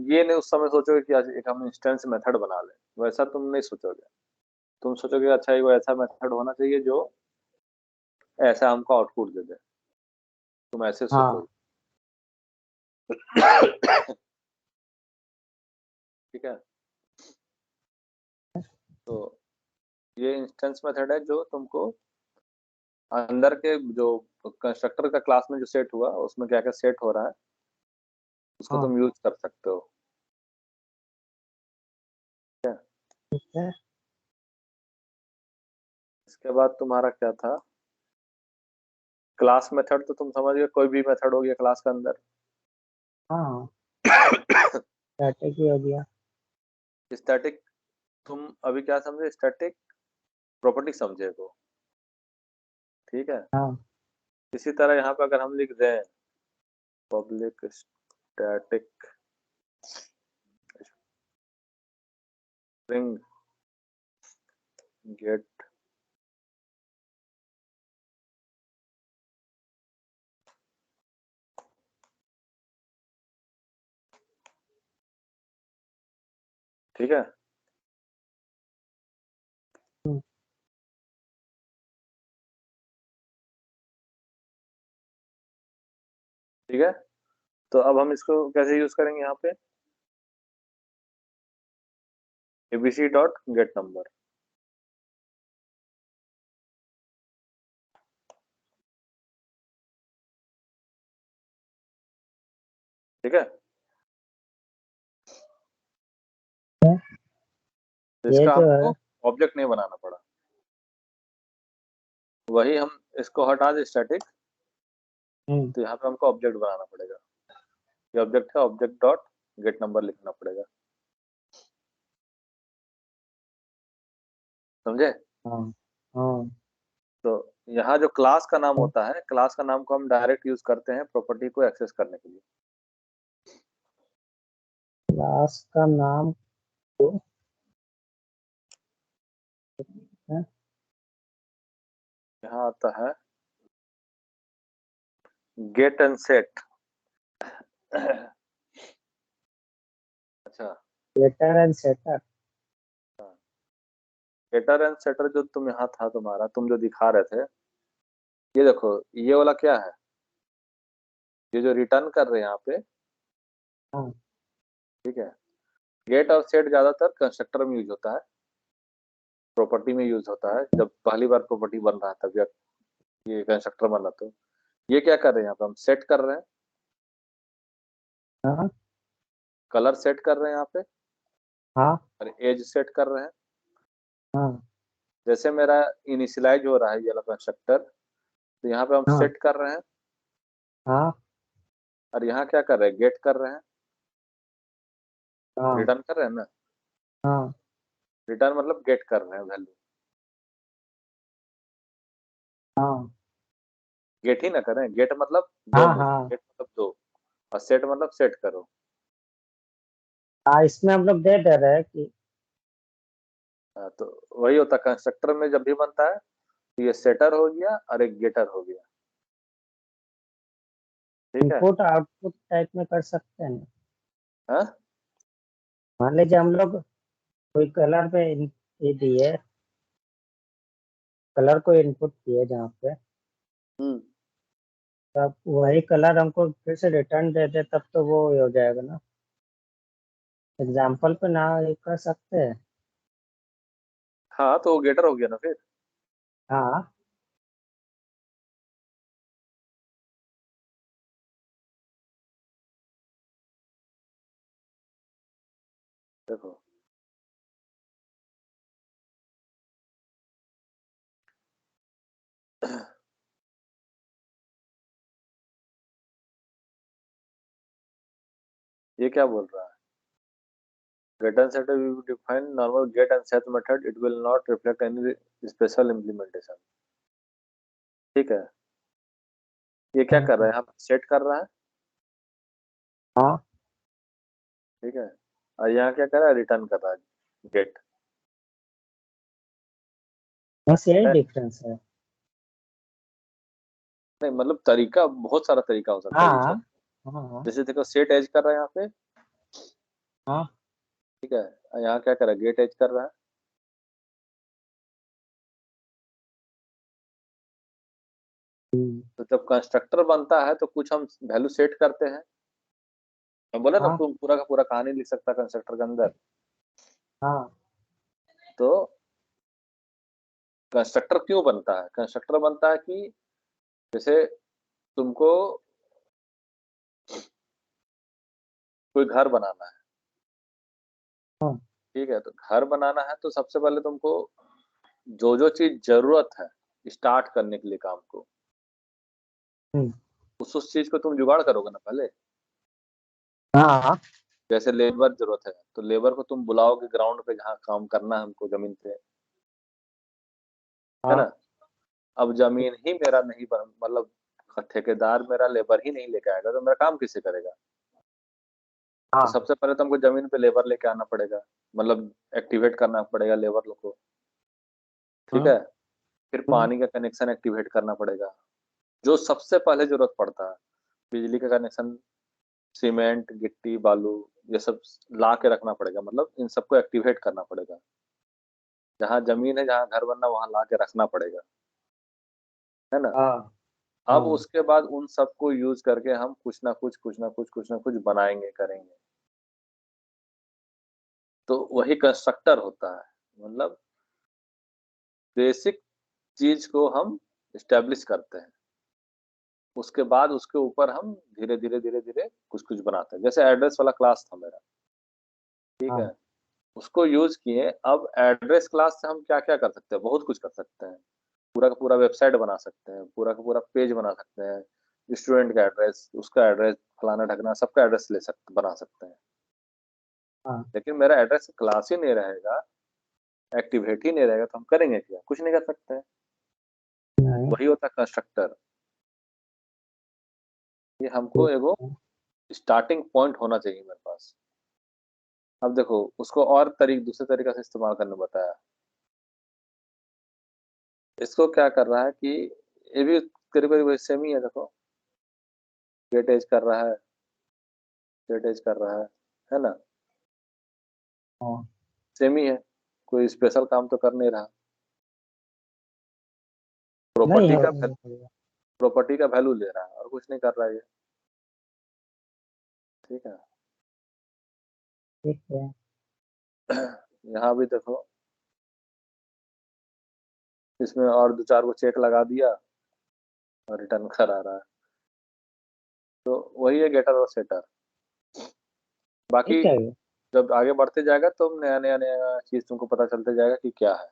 ये नहीं उस समय सोचोगे कि आज एक हम इंस्टेंस मेथड बना लें, वैसा तुम नहीं सोचोगे। तुम सोचोगे अच्छा ये ऐसा मेथड होना चाहिए जो ऐसा हमको आउटपुट दे दे, तुम ऐसे हाँ सोचोगे। ठीक है, तो ये इंस्टेंस मेथड है जो तुमको अंदर के जो कंस्ट्रक्टर का क्लास में जो सेट हुआ उसमें क्या क्या सेट हो रहा है उसको हाँ तुम यूज कर सकते हो। ठीक है, ठीक है। इसके बाद तुम्हारा क्या था, क्लास मेथड तो तुम समझ गए, कोई भी मेथड हो गया क्लास के अंदर। हाँ स्टैटिक ही हो गया। स्टैटिक, तुम अभी क्या समझे, स्टैटिक प्रॉपर्टी समझे को। ठीक है, हाँ इसी तरह यहाँ पे अगर हम लिख दें पब्लिक स्टैटिक स्ट्रिंग गेट, ठीक है, हम्म, ठीक है, तो अब हम इसको कैसे यूज करेंगे यहाँ पे, एबीसी डॉट गेट नंबर। ठीक है, तो ये इसका जो हमको है। ऑब्जेक्ट नहीं बनाना पड़ा, वही हम इसको हटा दे स्टैटिक, हम्म, तो यहाँ पे हमको ऑब्जेक्ट बनाना पड़ेगा। ये ऑब्जेक्ट है, ऑब्जेक्ट डॉट गेट नंबर लिखना पड़ेगा। समझे। हाँ हाँ तो यहाँ जो क्लास का नाम होता है, क्लास का नाम को हम डायरेक्ट यूज करते हैं प्रॉपर्टी को एक्सेस करने के लिए। क्लास का नाम तो है। यहाँ आता है गेट एंड सेट। अच्छा, getter and setter. Getter and setter जो तुम यहाँ था तुम्हारा, तुम जो दिखा रहे थे, ये देखो, ये वाला क्या है, ये जो रिटर्न कर रहे हैं यहाँ पे। हाँ ठीक है, गेट और सेट ज्यादातर कंस्ट्रक्टर में यूज होता है, प्रॉपर्टी में यूज होता है, जब पहली बार प्रॉपर्टी बन रहा है तब ये कंस्ट्रक्टर बन रहा। तो ये क्या कर रहे हैं यहाँ पे, हम सेट कर रहे हैं, हाँ कलर सेट कर रहे हैं यहाँ पे, हाँ और एज सेट कर रहे हैं। हाँ जैसे मेरा इनिशियलाइज हो रहा है ये वाला कंस्ट्रक्टर, तो यहाँ पे हम हाँ सेट कर रहे हैं, हाँ और यहाँ क्या कर रहे हैं, गेट कर रहे हैं, हाँ रिटर्न कर रहे हैं ना। हाँ रिटर्न मतलब गेट कर रहे हैं वैल्यू, हाँ गेट ही ना करें, गेट मतलब दो हाँ मुझे, हाँ गेट मतलब दो, और सेट मतलब सेट करो। हाँ, इसमें हम लोग दे दे रहे हैं कि हाँ, तो वही होता है कंस्ट्रक्टर में जब भी बनता है, तो ये सेटर हो गया और एक गेटर हो गया। ठीक है। इनपुट आउटपुट टाइप में कर सकते हैं ना। हाँ। मान लीजिए हम लोग कोई कलर पे ये दिए, कलर को इनपुट किए जहाँ पे, हम्म। तब वही कलर हमको फिर से रिटर्न दे दे तब तो वो हो जाएगा ना। एग्जाम्पल पे ना ये कर सकते हैं। हाँ, तो वो गेटर हो गया ना फिर। हाँ देखो, ये क्या बोल रहा है, get and set will define normal get and set method, it will not reflect any special implementation। ठीक है, ये क्या कर रहा है, यहाँ सेट कर रहा है। हाँ, ठीक है, और यहाँ क्या कर रहा है, रिटर्न कर रहा है, गेट। बस यही डिफरेंस है। नहीं मतलब तरीका, बहुत सारा तरीका हो सकता है यूज हाँ करने। हाँ जैसे देखो सेट एज कर रहा है यहाँ पे। हाँ। ठीक है, और यहाँ क्या कर रहा है, गेट एज कर रहा है। हम्म, तो जब कंस्ट्रक्टर बनता है तो कुछ हम वैल्यू सेट करते हैं। मैं बोला ना, हाँ तुम पूरा का पूरा कहानी लिख सकता कंस्ट्रक्टर के अंदर। हाँ तो कंस्ट्रक्टर क्यों बनता है, कंस्ट्रक्टर बनता है कि जैसे तुमको कोई घर बनाना है। हाँ। ठीक है, तो घर बनाना है तो सबसे पहले तुमको जो जो चीज जरूरत है स्टार्ट करने के लिए काम को, हम्म, उस चीज को तुम जुगाड़ करोगे ना पहले। हाँ जैसे लेबर जरूरत है तो लेबर को तुम बुलाओगे ग्राउंड पे जहाँ काम करना है हमको जमीन पे, है ना। हाँ अब जमीन ही मेरा नहीं बन, मतलब ठेकेदार मेरा लेबर ही नहीं लेके आएगा तो मेरा काम किससे करेगा। तो हाँ सबसे पहले तो हमको जमीन पे लेबर लेके आना पड़ेगा, मतलब एक्टिवेट करना पड़ेगा लेबर लोग को। ठीक हाँ। है, फिर पानी का कनेक्शन एक्टिवेट करना पड़ेगा, जो सबसे पहले जरूरत पड़ता है। बिजली का कनेक्शन, सीमेंट गिट्टी बालू, ये सब ला के रखना पड़ेगा, मतलब इन सबको एक्टिवेट करना पड़ेगा। जहाँ जमीन है जहाँ घर बनना वहां ला के रखना पड़ेगा, है ना। हाँ अब हाँ। उसके बाद उन सबको यूज करके हम कुछ ना कुछ बनाएंगे करेंगे। तो वही कंस्ट्रक्टर होता है, मतलब बेसिक चीज को हम स्टेब्लिश करते हैं, उसके बाद उसके ऊपर हम धीरे धीरे कुछ कुछ बनाते हैं। जैसे एड्रेस वाला क्लास था मेरा। ठीक है, हाँ उसको यूज किए। अब एड्रेस क्लास से हम क्या क्या कर सकते हैं, बहुत कुछ कर सकते हैं। पूरा का पूरा वेबसाइट बना सकते हैं, पूरा का पूरा पेज बना सकते हैं। स्टूडेंट का एड्रेस, उसका एड्रेस, फलाना ढकना, सबका एड्रेस ले सकते, बना सकते हैं। हाँ। लेकिन मेरा एड्रेस क्लास ही नहीं रहेगा, एक्टिवेट ही नहीं रहेगा, तो हम करेंगे क्या, कुछ नहीं कर सकते हैं। नहीं। वही होता है कंस्ट्रक्टर। ये हमको ठीक एगो है। स्टार्टिंग पॉइंट होना चाहिए मेरे पास। अब देखो उसको और दूसरे तरीका से इस्तेमाल करने बताया। इसको क्या कर रहा है कि ये भी करीब करीब सेम ही है। देखो गेट एज कर रहा है, गेट एज कर रहा है ना। हाँ। सेम ही है, कोई स्पेशल काम तो कर नहीं रहा। नहीं प्रॉपर्टी हो। का प्रॉपर्टी का वैल्यू ले रहा है और कुछ नहीं कर रहा है ये। ठीक है, ठीक है। यहाँ भी देखो, इसमें और दो चार को चेक लगा दिया और रिटर्न करा रहा है। तो वही है गेटर और सेटर। बाकी ठीक है। जब आगे बढ़ते जाएगा तो नया नया नया चीज तुमको पता चलते जाएगा कि क्या है,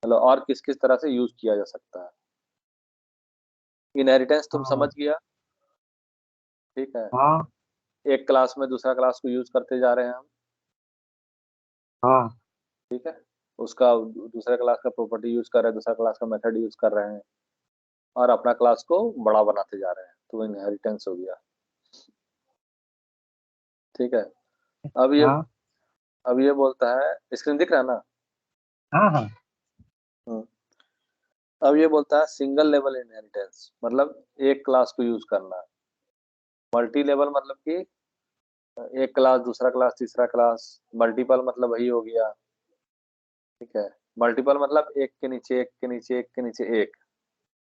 मतलब और किस किस तरह से यूज किया जा सकता है। इनहेरिटेंस तुम समझ हाँ गया। ठीक है, हाँ एक क्लास में दूसरा क्लास को यूज करते जा रहे हैं हम। हाँ। ठीक है, उसका दूसरा क्लास का प्रॉपर्टी यूज कर रहे हैं, दूसरा क्लास का मेथड यूज कर रहे हैं, और अपना क्लास को बड़ा बनाते जा रहे हैं, तो इनहेरिटेंस हो गया। ठीक है, अब ये हाँ अब ये बोलता है, स्क्रीन दिख रहा है ना। हाँ हाँ। हम्म। अब ये बोलता है सिंगल लेवल इनहेरिटेंस, मतलब एक क्लास को यूज करना। मल्टी लेवल मतलब कि एक क्लास दूसरा क्लास तीसरा क्लास। मल्टीपल मतलब वही हो गया। ठीक है, मल्टीपल मतलब एक के नीचे एक के नीचे एक के नीचे एक।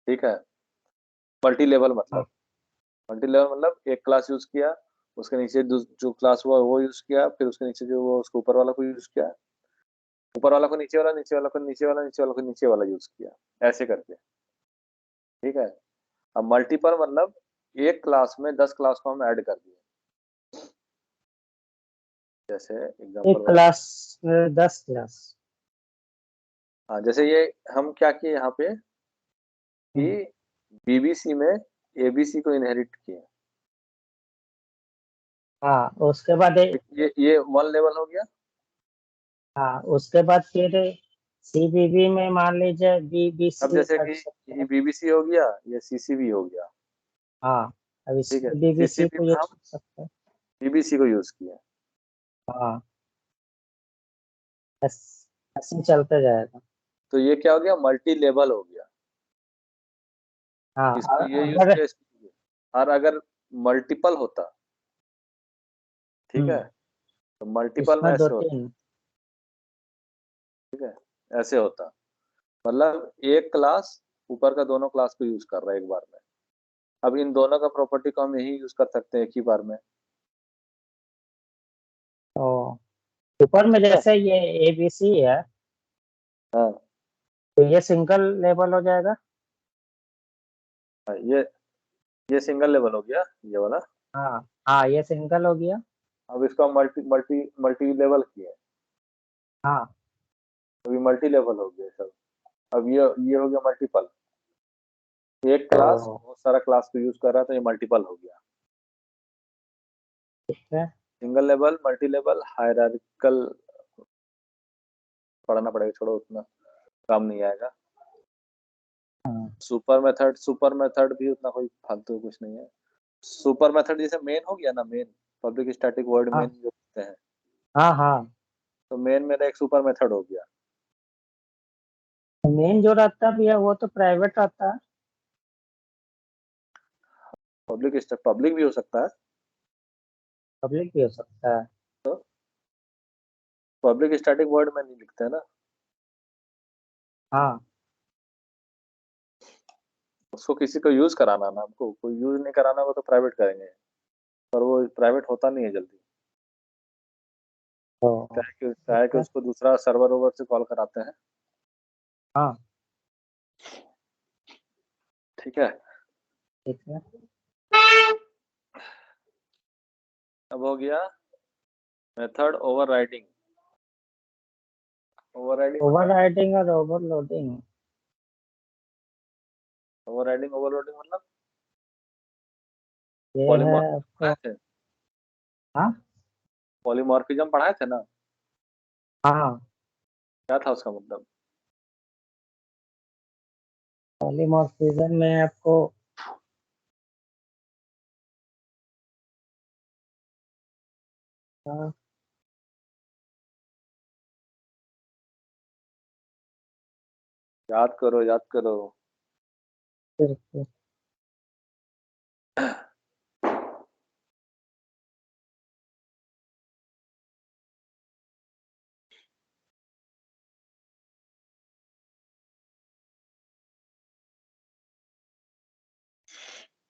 ठीक है, मल्टी लेवल मतलब, हाँ। मल्टी लेवल मतलब एक क्लास यूज किया, उसके नीचे जो क्लास हुआ वो यूज किया, फिर उसके नीचे जो वो उसके ऊपर वाला को यूज किया, ऊपर वाला को नीचे वाला, नीचे वाला को नीचे वाला, नीचे वाला को नीचे वाला यूज किया, ऐसे करके। ठीक है, अब मल्टीपल मतलब एक क्लास में 10 क्लास को हम ऐड कर दिए। जैसे एग्जांपल एक बता, क्लास 10 क्लास। हाँ जैसे ये हम क्या किए यहाँ पे कि हम्म, बीबीसी में एबीसी को इनहेरिट किए। हाँ उसके बाद ये वन लेवल हो गया। हाँ उसके बाद फिर CBB में मान लीजिए अब BBC जैसे कर कि सकते ये हैं। बीबीसी हो गया, ये सीसीबी हो गया। हाँ, अब ठीक है, इसमें BBC सीसीबी को में यूज हम कर सकते हैं। बीबीसी को यूज किया। हाँ, बस ऐसे ही चलते जाएगा। तो ये क्या हो गया, मल्टी लेवल हो गया। हाँ, इसको ये यूज अगर किया, इसको किया। और अगर मल्टीपल होता, ठीक है, तो मल्टीपल में इसमें दो ऐसे होता। तीन। ठीक है, ऐसे होता, मतलब एक क्लास ऊपर का दोनों क्लास को यूज कर रहा है एक बार में। अब इन दोनों का प्रॉपर्टी को हम यही यूज कर सकते हैं एक ही बार में। तो ऊपर में ठीक है। जैसे ये ABC है, हाँ, तो ये सिंगल लेवल हो जाएगा। हाँ, ये सिंगल लेवल हो गया, ये वाला। हाँ हाँ, ये सिंगल हो गया। अब इसको हम मल्टी मल्टी मल्टी लेवल किए। हाँ, अभी मल्टी लेवल हो गया सब। अब ये हो गया मल्टीपल। एक क्लास तो बहुत सारा क्लास को यूज कर रहा है, तो ये मल्टीपल हो गया। ठीक है। Single level, multi level, hierarchical पढ़ना पड़ेगा, छोड़ो, उतना काम नहीं आएगा। हाँ सुपर मेथड भी उतना कोई फालतू कुछ नहीं है। सुपर मेथड जैसे मेन हो गया ना, मेन पब्लिक स्टैटिक वर्ड हाँ मेन जो होते हैं, हाँ हाँ। तो मेन मेरा एक सुपर मेथड हो गया। मेन जो रहता है भैया वो तो प्राइवेट रहता है। पब्लिक भी हो सकता है। पब्लिक भी हो सकता है। तो पब्लिक स्टैटिक वर्ड में नहीं लिखते हैं ना। हाँ, उसको किसी को यूज कराना ना, हमको कोई यूज नहीं कराना होगा तो प्राइवेट करेंगे, पर वो प्राइवेट होता नहीं है जल्दी। तो क्या ठीक है कि है। उसको दूसरा सर्वर ओवर से कॉल कराते हैं। हाँ, ठीक है। ठीक है। अब हो गया मेथड ओवरराइडिंग। ओवरराइडिंग मतलब, ओवरराइडिंग और ओवरलोडिंग। ओवरराइडिंग ओवरलोडिंग मतलब ये है पॉलीमॉर्फिज्म आपको। पढ़ाए थे। हाँ पॉलीमॉर्फिज्म पढ़ाए थे ना। हाँ। क्या था उसका मतलब। पॉलीमॉर्फिज्म में आपको हाँ, याद करो, याद करो। फिर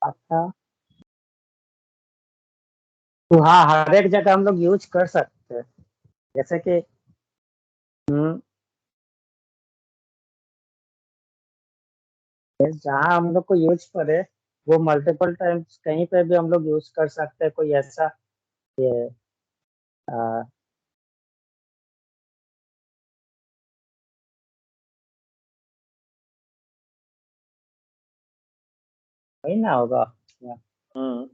अच्छा। तो हाँ, हर एक जगह हम लोग यूज कर सकते हैं। जैसे कि हम्म, जहाँ हम लोग को यूज पड़े वो मल्टीपल टाइम्स कहीं पे भी हम लोग यूज कर सकते हैं। कोई ऐसा ये आ, वही ना होगा। हम्म।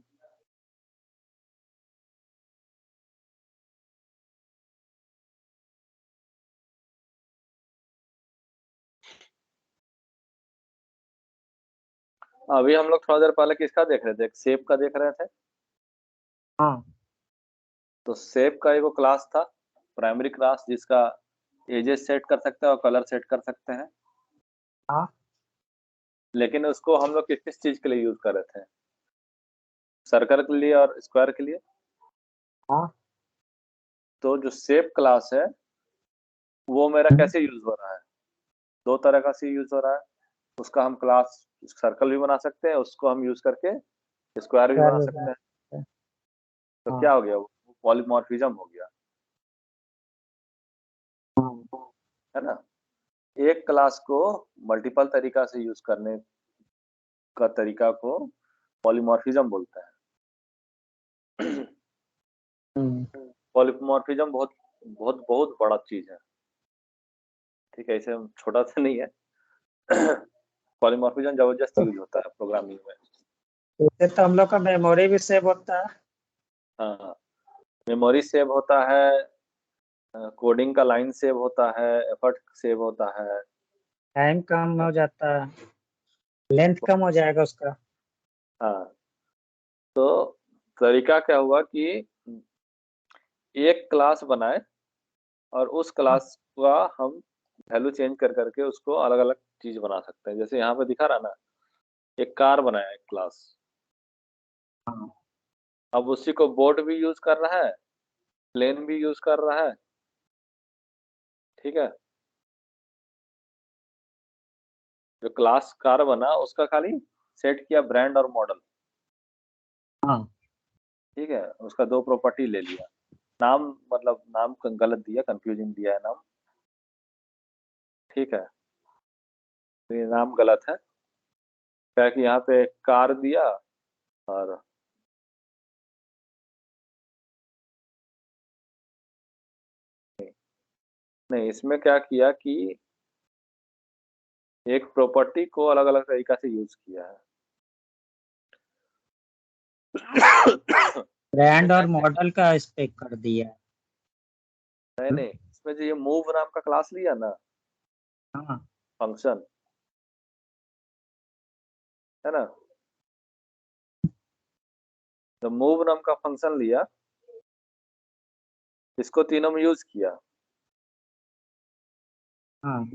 अभी हम लोग थोड़ा देर पहले किसका देख रहे थे, एक शेप का देख रहे थे। हाँ तो शेप का एक क्लास था, प्राइमरी क्लास, जिसका एजेस सेट कर सकते हैं और कलर सेट कर सकते हैं। हाँ लेकिन उसको हम लोग किस किस चीज के लिए यूज कर रहे थे, सर्कल के लिए और स्क्वायर के लिए। हाँ। तो जो शेप क्लास है वो मेरा कैसे यूज हो रहा है, दो तरह का से यूज हो रहा है। उसका हम क्लास सर्कल भी बना सकते हैं, उसको हम यूज करके स्क्वायर भी कर बना सकते सकते हैं। हैं। तो क्या हाँ हो गया, वो पॉलीमॉर्फिज्म हो गया, हाँ। है ना। एक क्लास को मल्टीपल तरीका से यूज करने का तरीका को पॉलीमॉर्फिज्म बोलते हैं। हम्म। पॉलीमॉर्फिज्म बहुत बहुत बहुत बड़ा चीज है। ठीक है, इसे छोटा सा नहीं है। पॉलीमॉर्फिज्म जबरदस्त तो यूज होता है प्रोग्रामिंग में। इससे तो हम लोग का मेमोरी भी सेव होता है। हाँ, मेमोरी सेव होता है। कोडिंग का लाइन सेव होता है, एफर्ट सेव होता है। टाइम कम हो जाता है, लेंथ कम हो जाएगा उसका। हाँ, तो तरीका क्या हुआ कि एक क्लास बनाए और उस हाँ क्लास का हम वैल्यू चेंज कर करके उसको अलग अलग चीज बना सकते हैं। जैसे यहाँ पे दिखा रहा ना, एक कार बनाया एक क्लास, हाँ अब उसी को बोट भी यूज कर रहा है, प्लेन भी यूज कर रहा है। ठीक है, जो क्लास कार बना उसका खाली सेट किया ब्रांड और मॉडल। हाँ। ठीक है, उसका दो प्रॉपर्टी ले लिया। नाम, मतलब नाम गलत दिया, कंफ्यूजिंग दिया है नाम। ठीक है, तो ये नाम गलत है, क्या कि यहाँ पे कार दिया और नहीं, इसमें क्या किया कि एक प्रॉपर्टी को अलग अलग तरीका से यूज किया है। ब्रांड और इसमें मॉडल का स्पेक कर दिया। नहीं नहीं, इसमें जो ये मूव नाम का क्लास लिया ना, हाँ फंक्शन, है ना, तो मूव नाम का फंक्शन लिया, इसको तीनों में यूज किया। हाँ।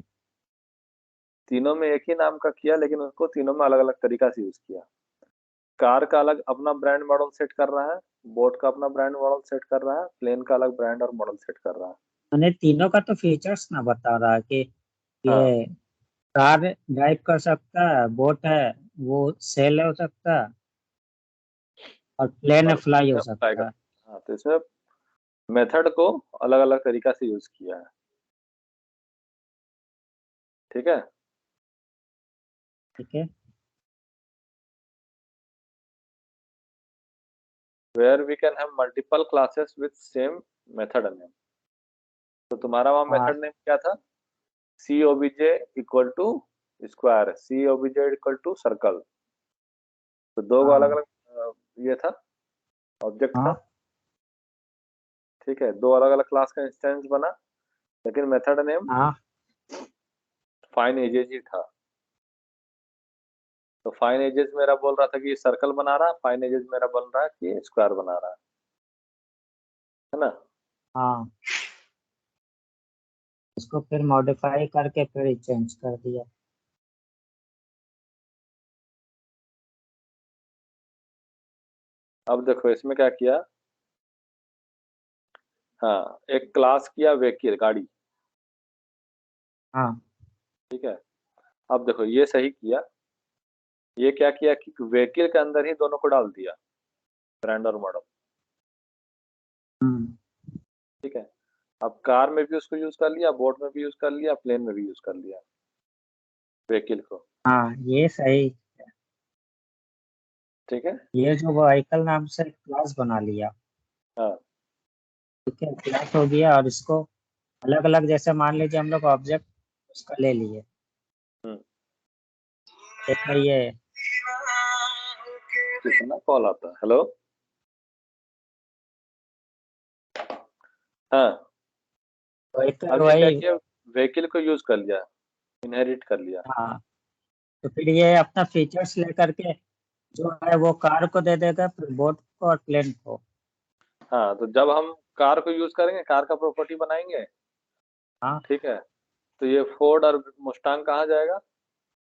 तीनों में एक ही नाम का किया, लेकिन उसको तीनों में अलग अलग तरीका से यूज किया। कार का अलग अपना ब्रांड मॉडल सेट कर रहा है, बोट का अपना ब्रांड मॉडल सेट कर रहा है, प्लेन का अलग ब्रांड और मॉडल सेट कर रहा है। मैंने तीनों का तो फीचर्स ना बता रहा है कि हाँ, ये कार ड्राइव कर सकता है, बोट है वो सेल हो सकता है, और प्लेन और फ्लाई हो इसमें बताएगा। सकता है। हाँ, तो इसमें मेथड को अलग अलग तरीका से यूज किया है। ठीक है, ठीक है। Where we can have multiple classes with same method name. तो तुम्हारा वहाँ हाँ मेथड नेम क्या था? C OBJ equal to square, C OBJ equal to circle. तो दो को अलग हाँ अलग ये था, ऑब्जेक्ट था। हाँ ठीक है, दो अलग अलग क्लास का इंस्टेंस बना, लेकिन मेथड नेम हाँ फाइन एजेस ही था। तो फाइन एजेस मेरा बोल रहा था कि सर्कल बना रहा, फाइन एजेस मेरा बोल रहा है कि स्क्वायर बना रहा है ना। हाँ। उसको फिर मॉडिफाई करके फिर चेंज कर दिया। अब देखो इसमें क्या किया। हाँ, एक क्लास किया व्हीकल, गाड़ी। हाँ। ठीक है, अब देखो ये सही किया। ये क्या किया कि व्हीकल के अंदर ही दोनों को डाल दिया, ब्रांड और मॉडल। हम्म। ठीक है, अब कार में भी उसको यूज कर लिया, बोट में भी यूज कर लिया, प्लेन में भी यूज कर लिया व्हीकल को। हाँ ये सही। ठीक है। ये जो व्हीकल नाम से क्लास बना लिया। हाँ, ठीक है, क्लास हो गया, और इसको अलग अलग, जैसे मान लीजिए हम लोग ऑब्जेक्ट उसका ले लिए। हम्म, एक है ये। कितना कॉल आता है, हेलो। हाँ, व्हीकल अब ये क्या वही। किया, व्हीकल को यूज कर लिया, इनहेरिट कर लिया। हाँ, तो फिर ये अपना फीचर्स लेकर के जो है वो कार को दे देगा, फिर बोट को और प्लेन को। हाँ, तो जब हम कार को यूज करेंगे, कार का प्रॉपर्टी बनाएंगे। हाँ ठीक है, तो ये फोर्ड और मुस्टांग कहाँ जाएगा,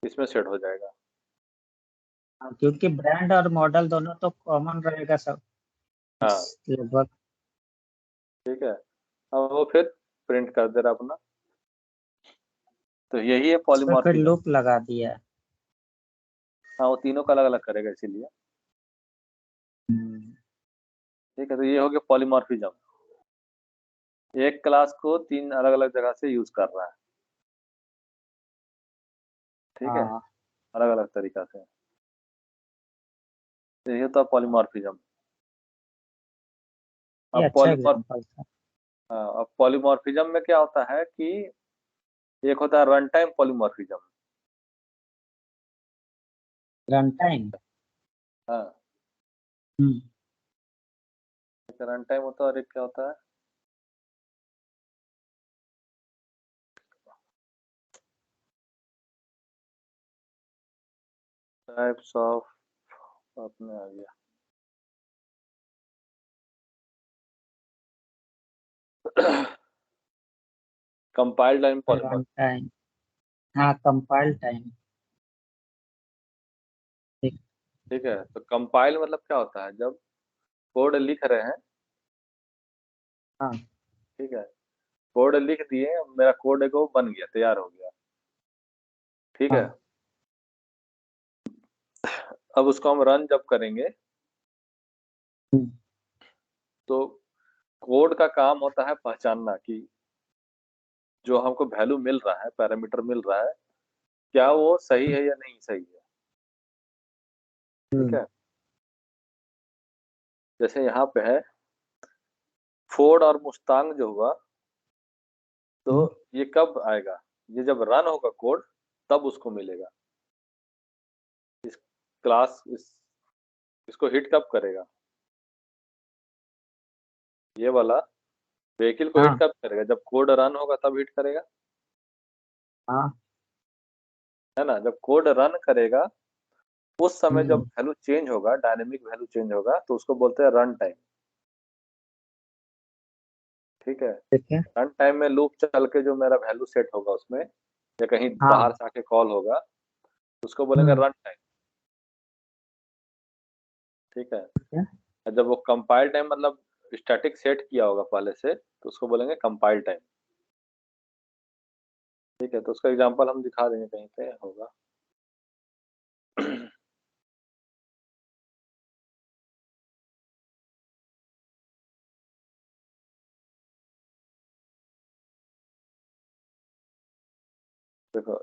इसमें सेट हो जाएगा। हाँ, क्योंकि ब्रांड और मॉडल दोनों तो कॉमन रहेगा सब हाँ, लगभग। ठीक है, अब वो फिर प्रिंट कर दे रहा अपना। तो यही है इस पर फिर पॉलीमॉर्फिज्म। लूप लगा दिया। हाँ, वो तीनों का अलग अलग करेगा इसीलिए। हम्म, ठीक है, तो ये हो गया पॉलीमॉर्फिज्म। एक क्लास को तीन अलग अलग जगह से यूज कर रहा है। ठीक है, हाँ अलग अलग तरीका से। तो ये तो पॉलीमॉर्फिज्म। ये अब अच्छा पॉलीमॉर्फ एग्जाम्पल था। अब पॉलीमॉर्फिज्म में क्या होता है कि एक होता है run time polymorphism. Run time. हाँ, हम्म। एक रन टाइम होता है और एक क्या होता है, टाइप्स ऑफ अपने आ गया compiled time polymer. Run time, हाँ कंपाइल टाइम। ठीक। ठीक है, तो कंपाइल मतलब क्या होता है, जब कोड लिख रहे हैं, हाँ ठीक है, कोड लिख दिए, मेरा कोड एक वो बन गया, तैयार हो गया, ठीक है। हाँ। अब उसको हम रन जब करेंगे, हम्म, तो कोड का काम होता है पहचानना कि जो हमको वैल्यू मिल रहा है, पैरामीटर मिल रहा है, क्या वो सही है या नहीं सही है। ठीक हम्म, है, जैसे यहाँ पे है फोर्ड और मुस्तांग जो हुआ, तो हम्म, ये कब आएगा, ये जब रन होगा कोड, तब उसको मिलेगा। इस क्लास इसको हिट कब करेगा, ये वाला व्हीकल को हिट हाँ कब करेगा, जब कोड रन होगा तब हिट करेगा, हाँ। है ना। जब कोड रन करेगा उस समय जब हम्म, वैल्यू चेंज होगा, डायनेमिक वैल्यू चेंज होगा, तो उसको बोलते हैं रन टाइम। ठीक है, ठीक है। रन टाइम में लूप चल के जो मेरा वैल्यू सेट होगा उसमें, या कहीं हाँ। बाहर से आके कॉल होगा, उसको बोलेंगे हम्म, रन टाइम। ठीक है, ठीक है। और जब वो कंपाइल टाइम मतलब स्टैटिक सेट किया होगा पहले से, तो उसको बोलेंगे कंपाइल टाइम। ठीक है, तो उसका एग्जांपल हम दिखा देंगे, कहीं पे होगा। देखो,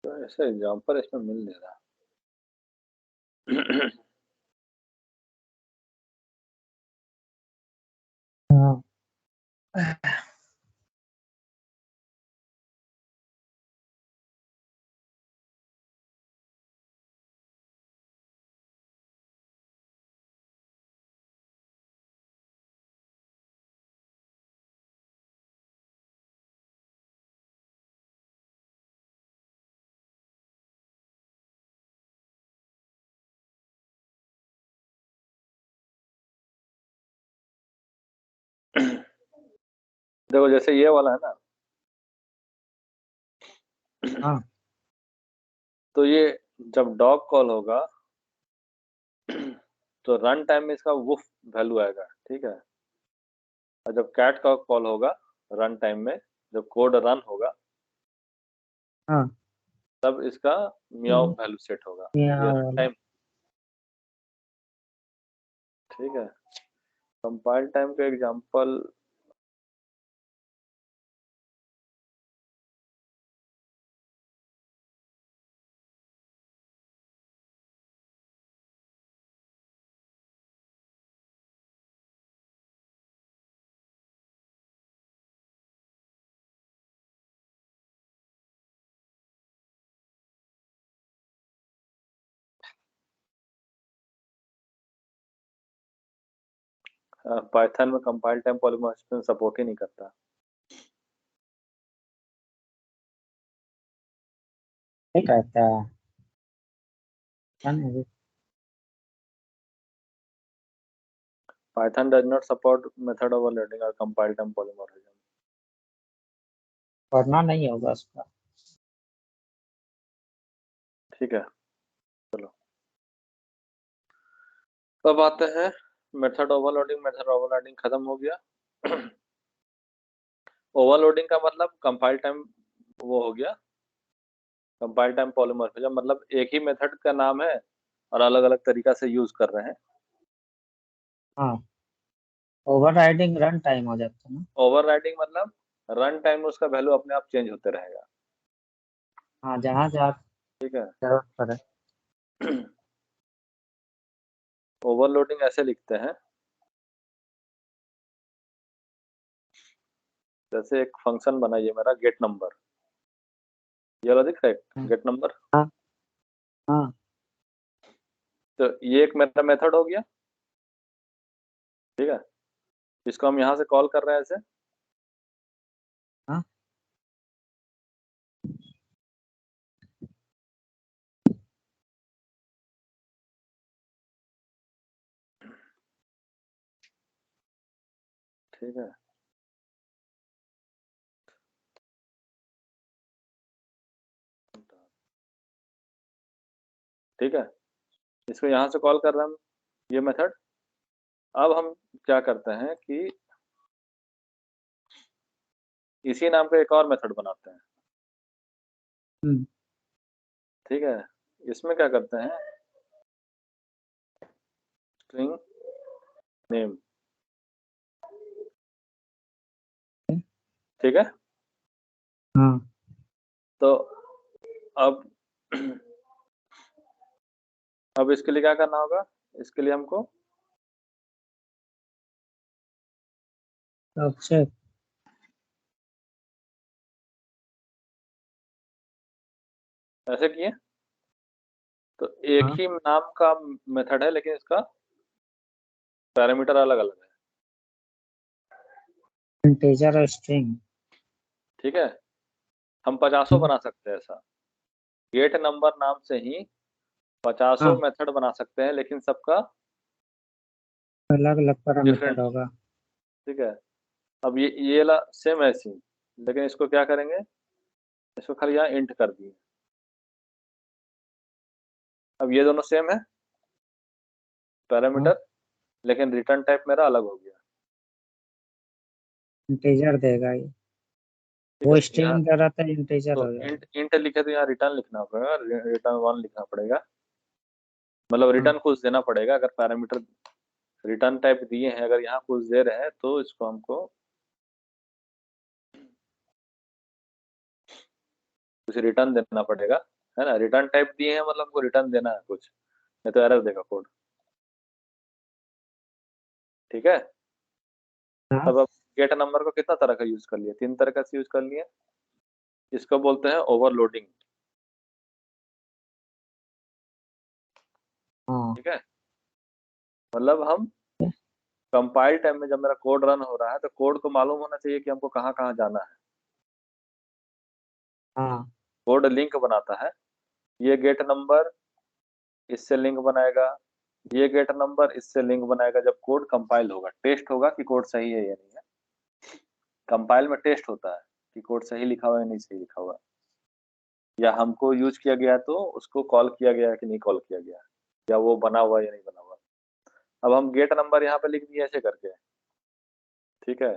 तो ऐसे एग्जांपल इसमें मिल नहीं रहा। हाँ। देखो, जैसे ये वाला है ना, हाँ। तो ये जब डॉग कॉल होगा, तो रन टाइम में इसका वुफ वैल्यू आएगा। ठीक है, और जब कैट का कॉल होगा रन टाइम में, जब कोड रन होगा, हाँ। तब इसका मियाओ हम्म, वैल्यू सेट होगा। ये यहाँ रन वाला। टाइम। ठीक है, कंपाइल टाइम का एग्जांपल। पाइथन में कंपाइल टाइम पॉलीमॉर्फिज्म सपोर्ट ही नहीं करता। नहीं करता है। क्या नहीं। Python does not support method overloading और कंपाइल टाइम पॉलीमॉर्फिज्म। पढ़ना नहीं होगा उसका। ठीक है, चलो अब आते हैं मेथड ओवरलोडिंग खत्म हो गया। ओवरलोडिंग का मतलब कंपाइल टाइम वो हो गया, कंपाइल टाइम पॉलीमॉर्फिज्म, मतलब एक ही मेथड का नाम है और अलग अलग तरीका से यूज कर रहे हैं। हाँ, ओवरराइडिंग रन टाइम हो जाता है ना। ओवरराइडिंग मतलब रन टाइम में उसका वैल्यू अपने आप चेंज होते रहेगा। हाँ, जहाँ जहाँ ठीक है। जरूरत पड़े। ओवरलोडिंग ऐसे लिखते हैं, जैसे एक फंक्शन बनाइए मेरा गेट नंबर, ये वाला दिख रहा है गेट नंबर। हाँ हाँ तो ये एक मेरा मेथड हो गया, ठीक है, इसको हम यहाँ से कॉल कर रहे हैं ऐसे। हाँ। ठीक है, ठीक है, इसको यहाँ से कॉल कर रहे हैं हम, ये मेथड। अब हम क्या करते हैं कि इसी नाम का एक और मेथड बनाते हैं। हम्म। ठीक है, इसमें क्या करते हैं, स्ट्रिंग नेम, ठीक है। हाँ। तो अब अब इसके लिए क्या करना होगा, इसके लिए हमको अच्छा। ऐसे किए, तो एक हाँ, ही नाम का मेथड है लेकिन इसका पैरामीटर अलग अलग है। इंटीजर और स्ट्रिंग। ठीक है, हम 50 बना सकते हैं ऐसा, गेट नंबर नाम से ही 50 हाँ, मेथड बना सकते हैं, लेकिन सबका अलग अलग पैरामीटर डिफरेंट। होगा। ठीक है, अब ये वाला सेम है सी, लेकिन इसको क्या करेंगे, इसको खाली यहाँ इंट कर दिए। अब ये दोनों सेम है हाँ, पैरामीटर, लेकिन रिटर्न टाइप मेरा अलग हो गया। इंटीजर देगा ये। ठीक वो है, यहाँ स्ट्रिंग दे रहा था, इंटीजर तो हो इंट जाएगा। इंट लिखे तो यहाँ रिटर्न लिखना पड़ेगा, रिटर्न 1 लिखना पड़ेगा, मतलब हाँ, रिटर्न कुछ देना पड़ेगा। अगर पैरामीटर रिटर्न टाइप दिए हैं, अगर यहाँ कुछ दे रहे हैं तो इसको हमको कुछ रिटर्न देना पड़ेगा, है ना। रिटर्न टाइप दिए हैं मतलब हमको रिटर्न देना है कुछ, नहीं तो एरर देगा कोड। ठीक है, हाँ, तब अब गेट नंबर को कितना तरह का यूज कर लिया, 3 तरह का यूज कर लिया। इसको बोलते हैं ओवरलोडिंग। हाँ। ठीक है, मतलब हम कंपाइल टाइम में जब मेरा कोड रन हो रहा है तो कोड को मालूम होना चाहिए कि हमको कहाँ कहाँ जाना है। हाँ, कोड लिंक बनाता है, ये गेट नंबर इससे लिंक बनाएगा, ये गेट नंबर इससे लिंक बनाएगा। जब कोड कंपाइल होगा, टेस्ट होगा कि कोड सही है या नहीं है। कंपाइल में टेस्ट होता है कि कोड सही लिखा हुआ है या नहीं सही लिखा हुआ है, या हमको यूज किया गया है तो उसको कॉल किया गया है कि नहीं कॉल किया गया है, या वो बना हुआ है या नहीं बना हुआ। अब हम गेट नंबर यहाँ पे लिख दिए ऐसे करके। ठीक है,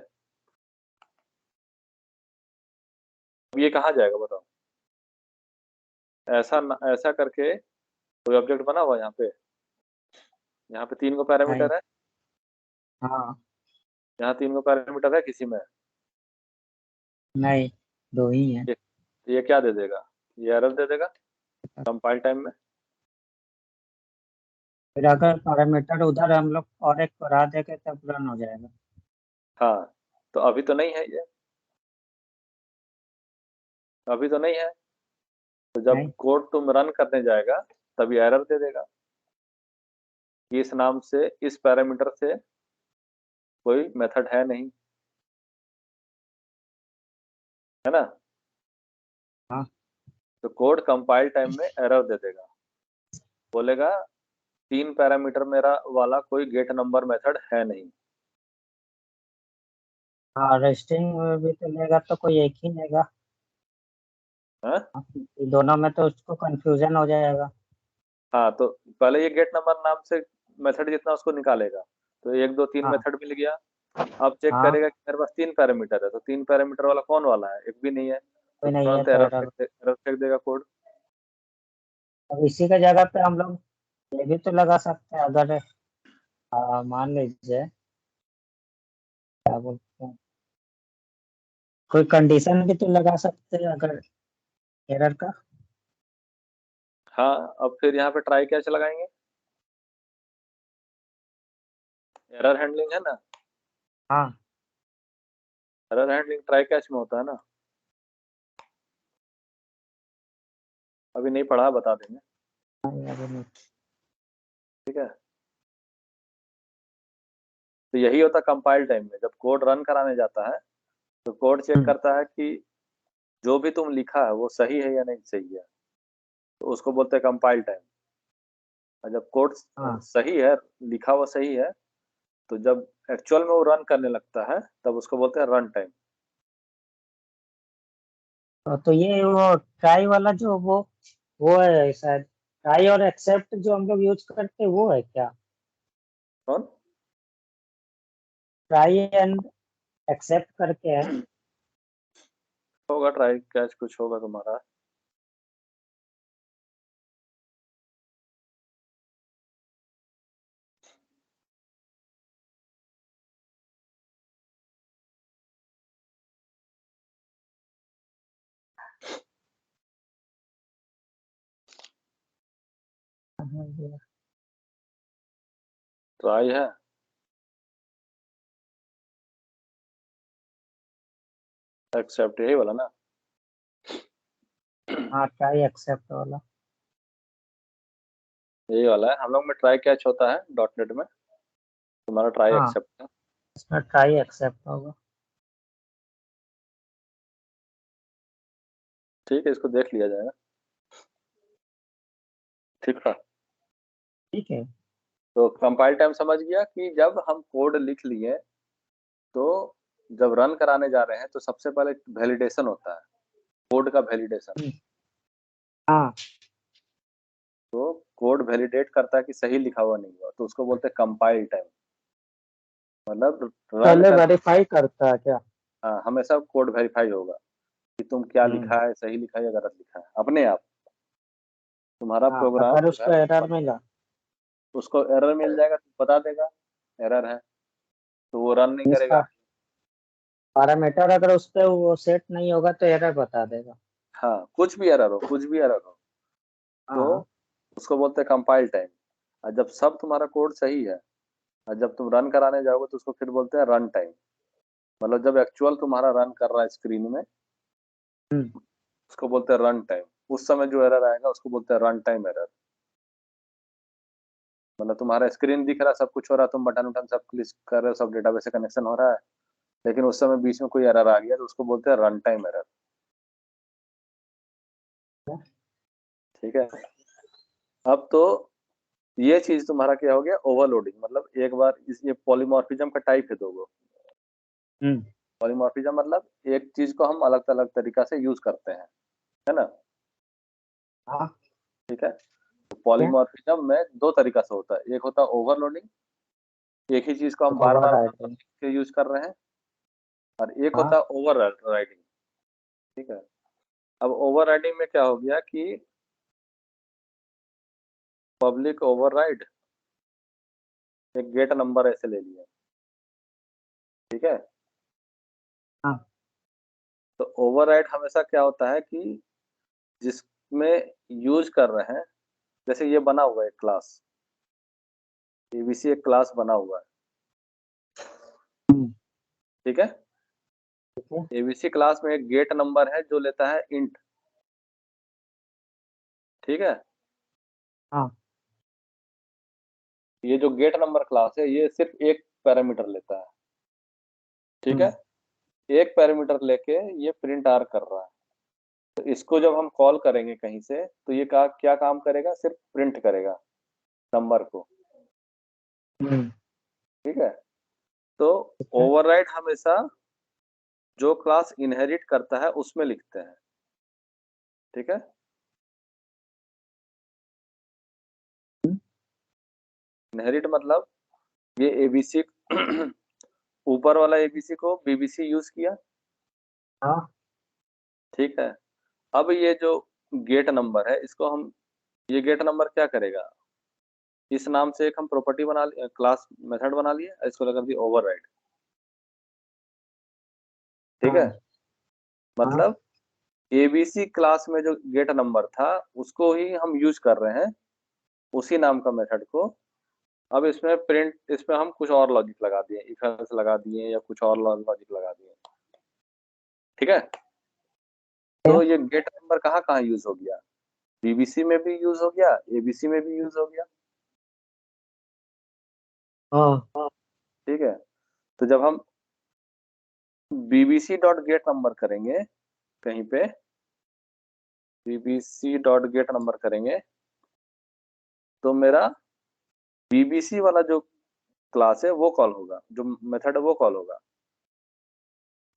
अब ये कहाँ जाएगा बताओ, ऐसा करके कोई ऑब्जेक्ट बना हुआ है यहाँ पे, यहाँ पे 3 को नहीं। पैरामीटर है, हाँ, यहाँ 3 को पैरामीटर है किसी में, नहीं, दो ही है। ये क्या दे देगा, ये एरर दे देगा कंपाइल टाइम में। फिर अगर पैरामीटर उधर हम लोग और एक बढ़ा देंगे तब रन हो जाएगा। हाँ, तो अभी तो नहीं है ये, अभी तो नहीं है। तो जब नहीं। कोड तुम रन करने जाएगा तभी एरर दे देगा कि इस नाम से इस पैरामीटर से कोई मेथड है नहीं, है ना। हाँ, तो कोड कंपाइल टाइम में एरर दे देगा, बोलेगा 3 पैरामीटर मेरा वाला कोई गेट नंबर मेथड है नहीं। हाँ, रेस्टिंग भी तो लेगा तो कोई एक ही लेगा। है? दोनों में तो उसको कंफ्यूजन हो जाएगा। हाँ, तो पहले ये गेट नंबर नाम से मेथड जितना उसको निकालेगा, तो 1 2 3 हाँ मेथड मिल गया। अब चेक हाँ, करेगा कि मेरे पास 3 पैरामीटर है, तो 3 पैरामीटर वाला कौन वाला है? एक भी नहीं है, तो कोई नहीं है तुरंत तो एरर फेंक देगा कोड। अब इसी के जगह पे हम लोग ये भी तो लगा सकते हैं, अगर मान लीजिए क्या बोलते हैं, कोई कंडीशन भी तो लगा सकते हैं अगर एरर का। हाँ, अब फिर यहाँ पे ट्राई कैच लगाएंगे। एरर हैंडलिंग है ना, हाँ एरर हैंडलिंग ट्राई कैच में होता है ना। अभी नहीं पढ़ा, बता देंगे। हाँ, अभी नहीं। ठीक है, तो यही होता कंपाइल टाइम में, जब कोड रन कराने जाता है तो कोड चेक हम्म, करता है कि जो भी तुम लिखा है वो सही है या नहीं सही है, तो उसको बोलते हैं कंपाइल टाइम। और जब कोड हाँ सही है, लिखा हुआ सही है, तो जब एक्चुअल में वो रन करने लगता है तब उसको बोलते हैं रन टाइम। तो ये वो ट्राई वाला जो वो है शायद, ट्राई और एक्सेप्ट जो हम लोग यूज करते हैं वो है क्या? कौन? ट्राई एंड एक्सेप्ट करके है। होगा ट्राई कैच, कुछ होगा तुम्हारा। ट्राई है, एक्सेप्ट यही वाला ना। हाँ ट्राई एक्सेप्ट वाला। यही वाला है, हम लोग में ट्राई कैच होता है डॉट नेट में, तुम्हारा ट्राई हाँ एक्सेप्ट है। इसमें ट्राई एक्सेप्ट होगा। ठीक है, इसको देख लिया जाएगा। ठीक है, ठीक है। तो कंपाइल टाइम समझ गया कि जब हम कोड लिख लिए, तो जब रन कराने जा रहे हैं तो सबसे पहले वैलिडेशन होता है, कोड का वैलिडेशन। हम्म, हाँ तो कोड वैलिडेट करता है कि सही लिखा हुआ नहीं हुआ, तो उसको बोलते हैं कंपाइल टाइम। मतलब रन पहले कर, वेरीफाई करता है क्या? हाँ, हमेशा कोड वेरीफाई होगा कि तुम क्या हम्म, लिखा है, सही लिखा है या गलत लिखा है, अपने आप। तुम्हारा हाँ प्रोग्राम अगर जो है उसको एरर मिला। उसको एरर मिल जाएगा तो बता देगा एरर है, तो वो रन नहीं इसका करेगा। पैरामीटर अगर उस पे वो सेट नहीं होगा तो एरर बता देगा। हाँ, कुछ भी एरर हो, कुछ भी एरर हो, तो हाँ उसको बोलते हैं कंपाइल टाइम। और जब सब तुम्हारा कोड सही है और जब तुम रन कराने जाओगे तो उसको फिर बोलते हैं रन टाइम। मतलब जब एक्चुअल तुम्हारा रन कर रहा है स्क्रीन में, हम्म, उसको बोलते हैं रन टाइम। उस समय जो एरर आएगा उसको बोलते हैं रन टाइम एरर। मतलब तुम्हारा स्क्रीन दिख रहा है, सब कुछ हो रहा है, तुम बटन उटन सब क्लिक कर रहे हो, सब डेटाबेस से कनेक्शन हो रहा है, लेकिन उस समय बीच में कोई एरर आ गया तो उसको बोलते हैं रन टाइम एरर। ठीक है, अब तो ये चीज तुम्हारा क्या हो गया, ओवरलोडिंग। मतलब एक बार इस ये पॉलीमॉर्फिज्म का टाइप है, दो गो। हम्म, पॉलीमॉर्फिज्म मतलब एक चीज को हम अलग अलग तरीका से यूज करते हैं, है ना। हाँ ठीक है, तो क्या? पॉलीमॉर्फिज्म में दो तरीका से होता है, एक होता है ओवरलोडिंग, एक ही चीज को हम बार ओवर बार राइटिंग। के यूज कर रहे हैं। और एक होता हाँ है ओवर राइडिंग। ठीक है, अब ओवर राइडिंग में क्या हो गया कि पब्लिक ओवरराइड, एक गेट नंबर ऐसे ले लिया। ठीक है, हाँ तो ओवरराइड हमेशा क्या होता है कि जिसमें यूज कर रहे हैं, जैसे ये बना हुआ है क्लास, एबीसी एक क्लास बना हुआ है। हम्म, ठीक है, ठीक है। एबीसी क्लास में एक गेट नंबर है जो लेता है इंट। ठीक है, हाँ ये जो गेट नंबर क्लास है ये सिर्फ एक पैरामीटर लेता है। ठीक है, हम्म, एक पैरामीटर लेके ये प्रिंट आर कर रहा है। तो इसको जब हम कॉल करेंगे कहीं से, तो ये क्या काम करेगा, सिर्फ प्रिंट करेगा नंबर को। हम्म, ठीक है, तो ठीक है। ओवरराइड हमेशा जो क्लास इनहेरिट करता है उसमें लिखते हैं। ठीक है, हम्म, इनहेरिट मतलब ये एबीसी ऊपर वाला एबीसी को बीबीसी यूज किया, हाँ ठीक है। अब ये जो गेट नंबर है इसको हम, ये गेट नंबर क्या करेगा, इस नाम से एक हम प्रॉपर्टी बना लिए, क्लास मेथड बना लिए, इसको लगा दी ओवरराइड, ठीक है। हाँ हाँ। मतलब एबीसी क्लास में जो गेट नंबर था उसको ही हम यूज कर रहे हैं, उसी नाम का मेथड को। अब इसमें प्रिंट, इसमें हम कुछ और लॉजिक लगा दिए, इफ एल्स लगा दिए या कुछ और लॉजिक लगा दिए, ठीक है। क्या? तो ये गेट नंबर कहाँ कहाँ यूज हो गया, बीबीसी में भी यूज हो गया, एबीसी में भी यूज हो गया, हाँ ठीक है। तो जब हम बीबीसी डॉट गेट नंबर करेंगे कहीं पे, बीबीसी डॉट गेट नंबर करेंगे तो मेरा बीबीसी वाला जो क्लास है वो कॉल होगा, जो मेथड है वो कॉल होगा।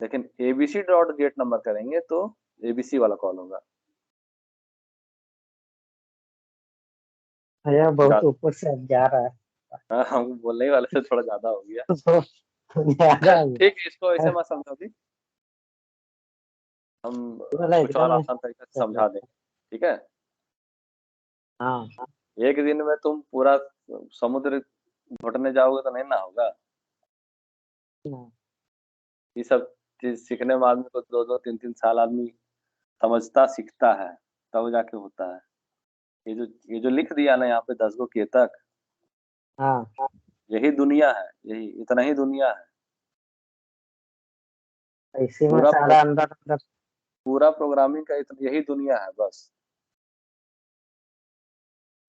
लेकिन एबीसी डॉट गेट नंबर करेंगे तो एबीसी वाला कॉल होगा। भैया बहुत ज्यादा, ऊपर से अब जा रहा है। हाँ, हम बोलने ही वाले से थोड़ा ज्यादा हो गया। तो ज्यादा हो ठीक है, इसको ऐसे गया। मत समझो अभी, हम बोला कुछ और एकदम आसान तरीके से समझा देंगे, ठीक है। हाँ। एक दिन में तुम पूरा समुद्र घुटने जाओगे तो नहीं ना होगा। हाँ, ये सब चीज सीखने में आदमी को 2-2 3-3 साल आदमी समझता सीखता है, तब जाके होता है। ये जो लिख दिया ना यहाँ पे 10 गो केतक, हाँ, यही दुनिया है, यही इतना ही दुनिया है। इसी में पूरा सारा अंदर अंदर। पूरा प्रोग्रामिंग का इतना यही दुनिया है बस।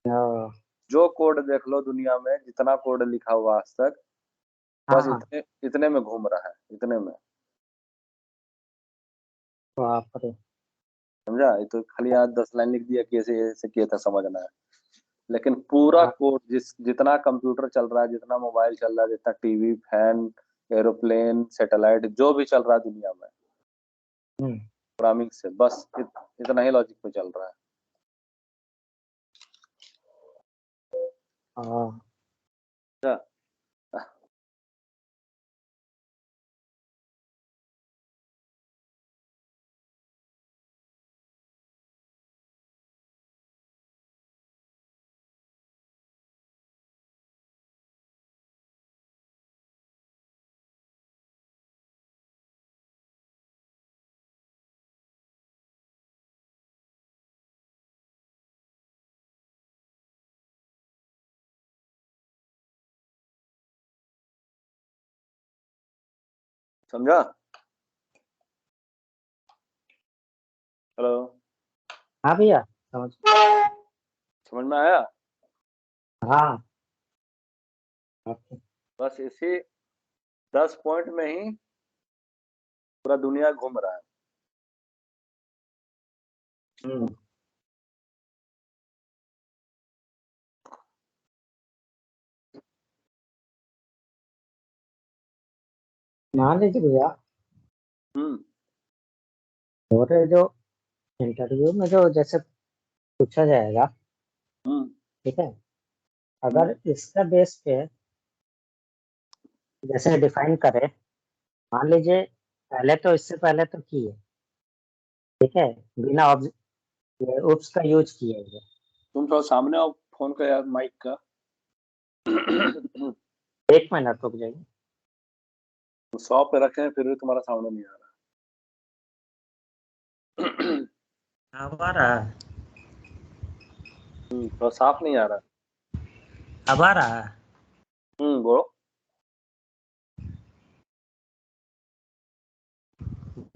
हाँ जो कोड देख लो दुनिया में, जितना कोड लिखा हुआ आज तक, बस हाँ। इतने इतने में घूम रहा है, इतने में। बाप रे। समझा, ये तो खाली आज 10 लाइन लिख दिया कैसे ऐसे किया था, समझना है। लेकिन पूरा हाँ। कोड, जितना कंप्यूटर चल रहा है, जितना मोबाइल चल रहा है, जितना टीवी, फैन, एरोप्लेन, सैटेलाइट, जो भी चल रहा है दुनिया में, हम्म। प्रोग्रामिंग से बस इतना ही लॉजिक पे चल रहा है। हाँ अच्छा, समझा। हेलो, हाँ भैया समझ। समझ में आया। हाँ। ओके। बस इसी 10 पॉइंट में ही पूरा दुनिया घूम रहा है। हम्म। मान लीजिए भैया, हम्म और जो इंटरव्यू में जो जैसे पूछा जाएगा, हम्म ठीक है, हम्म अगर इसका बेस पे जैसे डिफाइन करें, मान लीजिए पहले तो इससे पहले तो की है, ठीक है, बिना उप्स का यूज किए हुए। तुम थोड़ा सामने आओ फोन का यार, माइक का। 1 मिनट रुक जाइए। 100 पे रखे हैं फिर भी तुम्हारा साउंड नहीं आ रहा। अब आ रहा है? थोड़ा साफ नहीं आ रहा। अब आ रहा है? बोलो।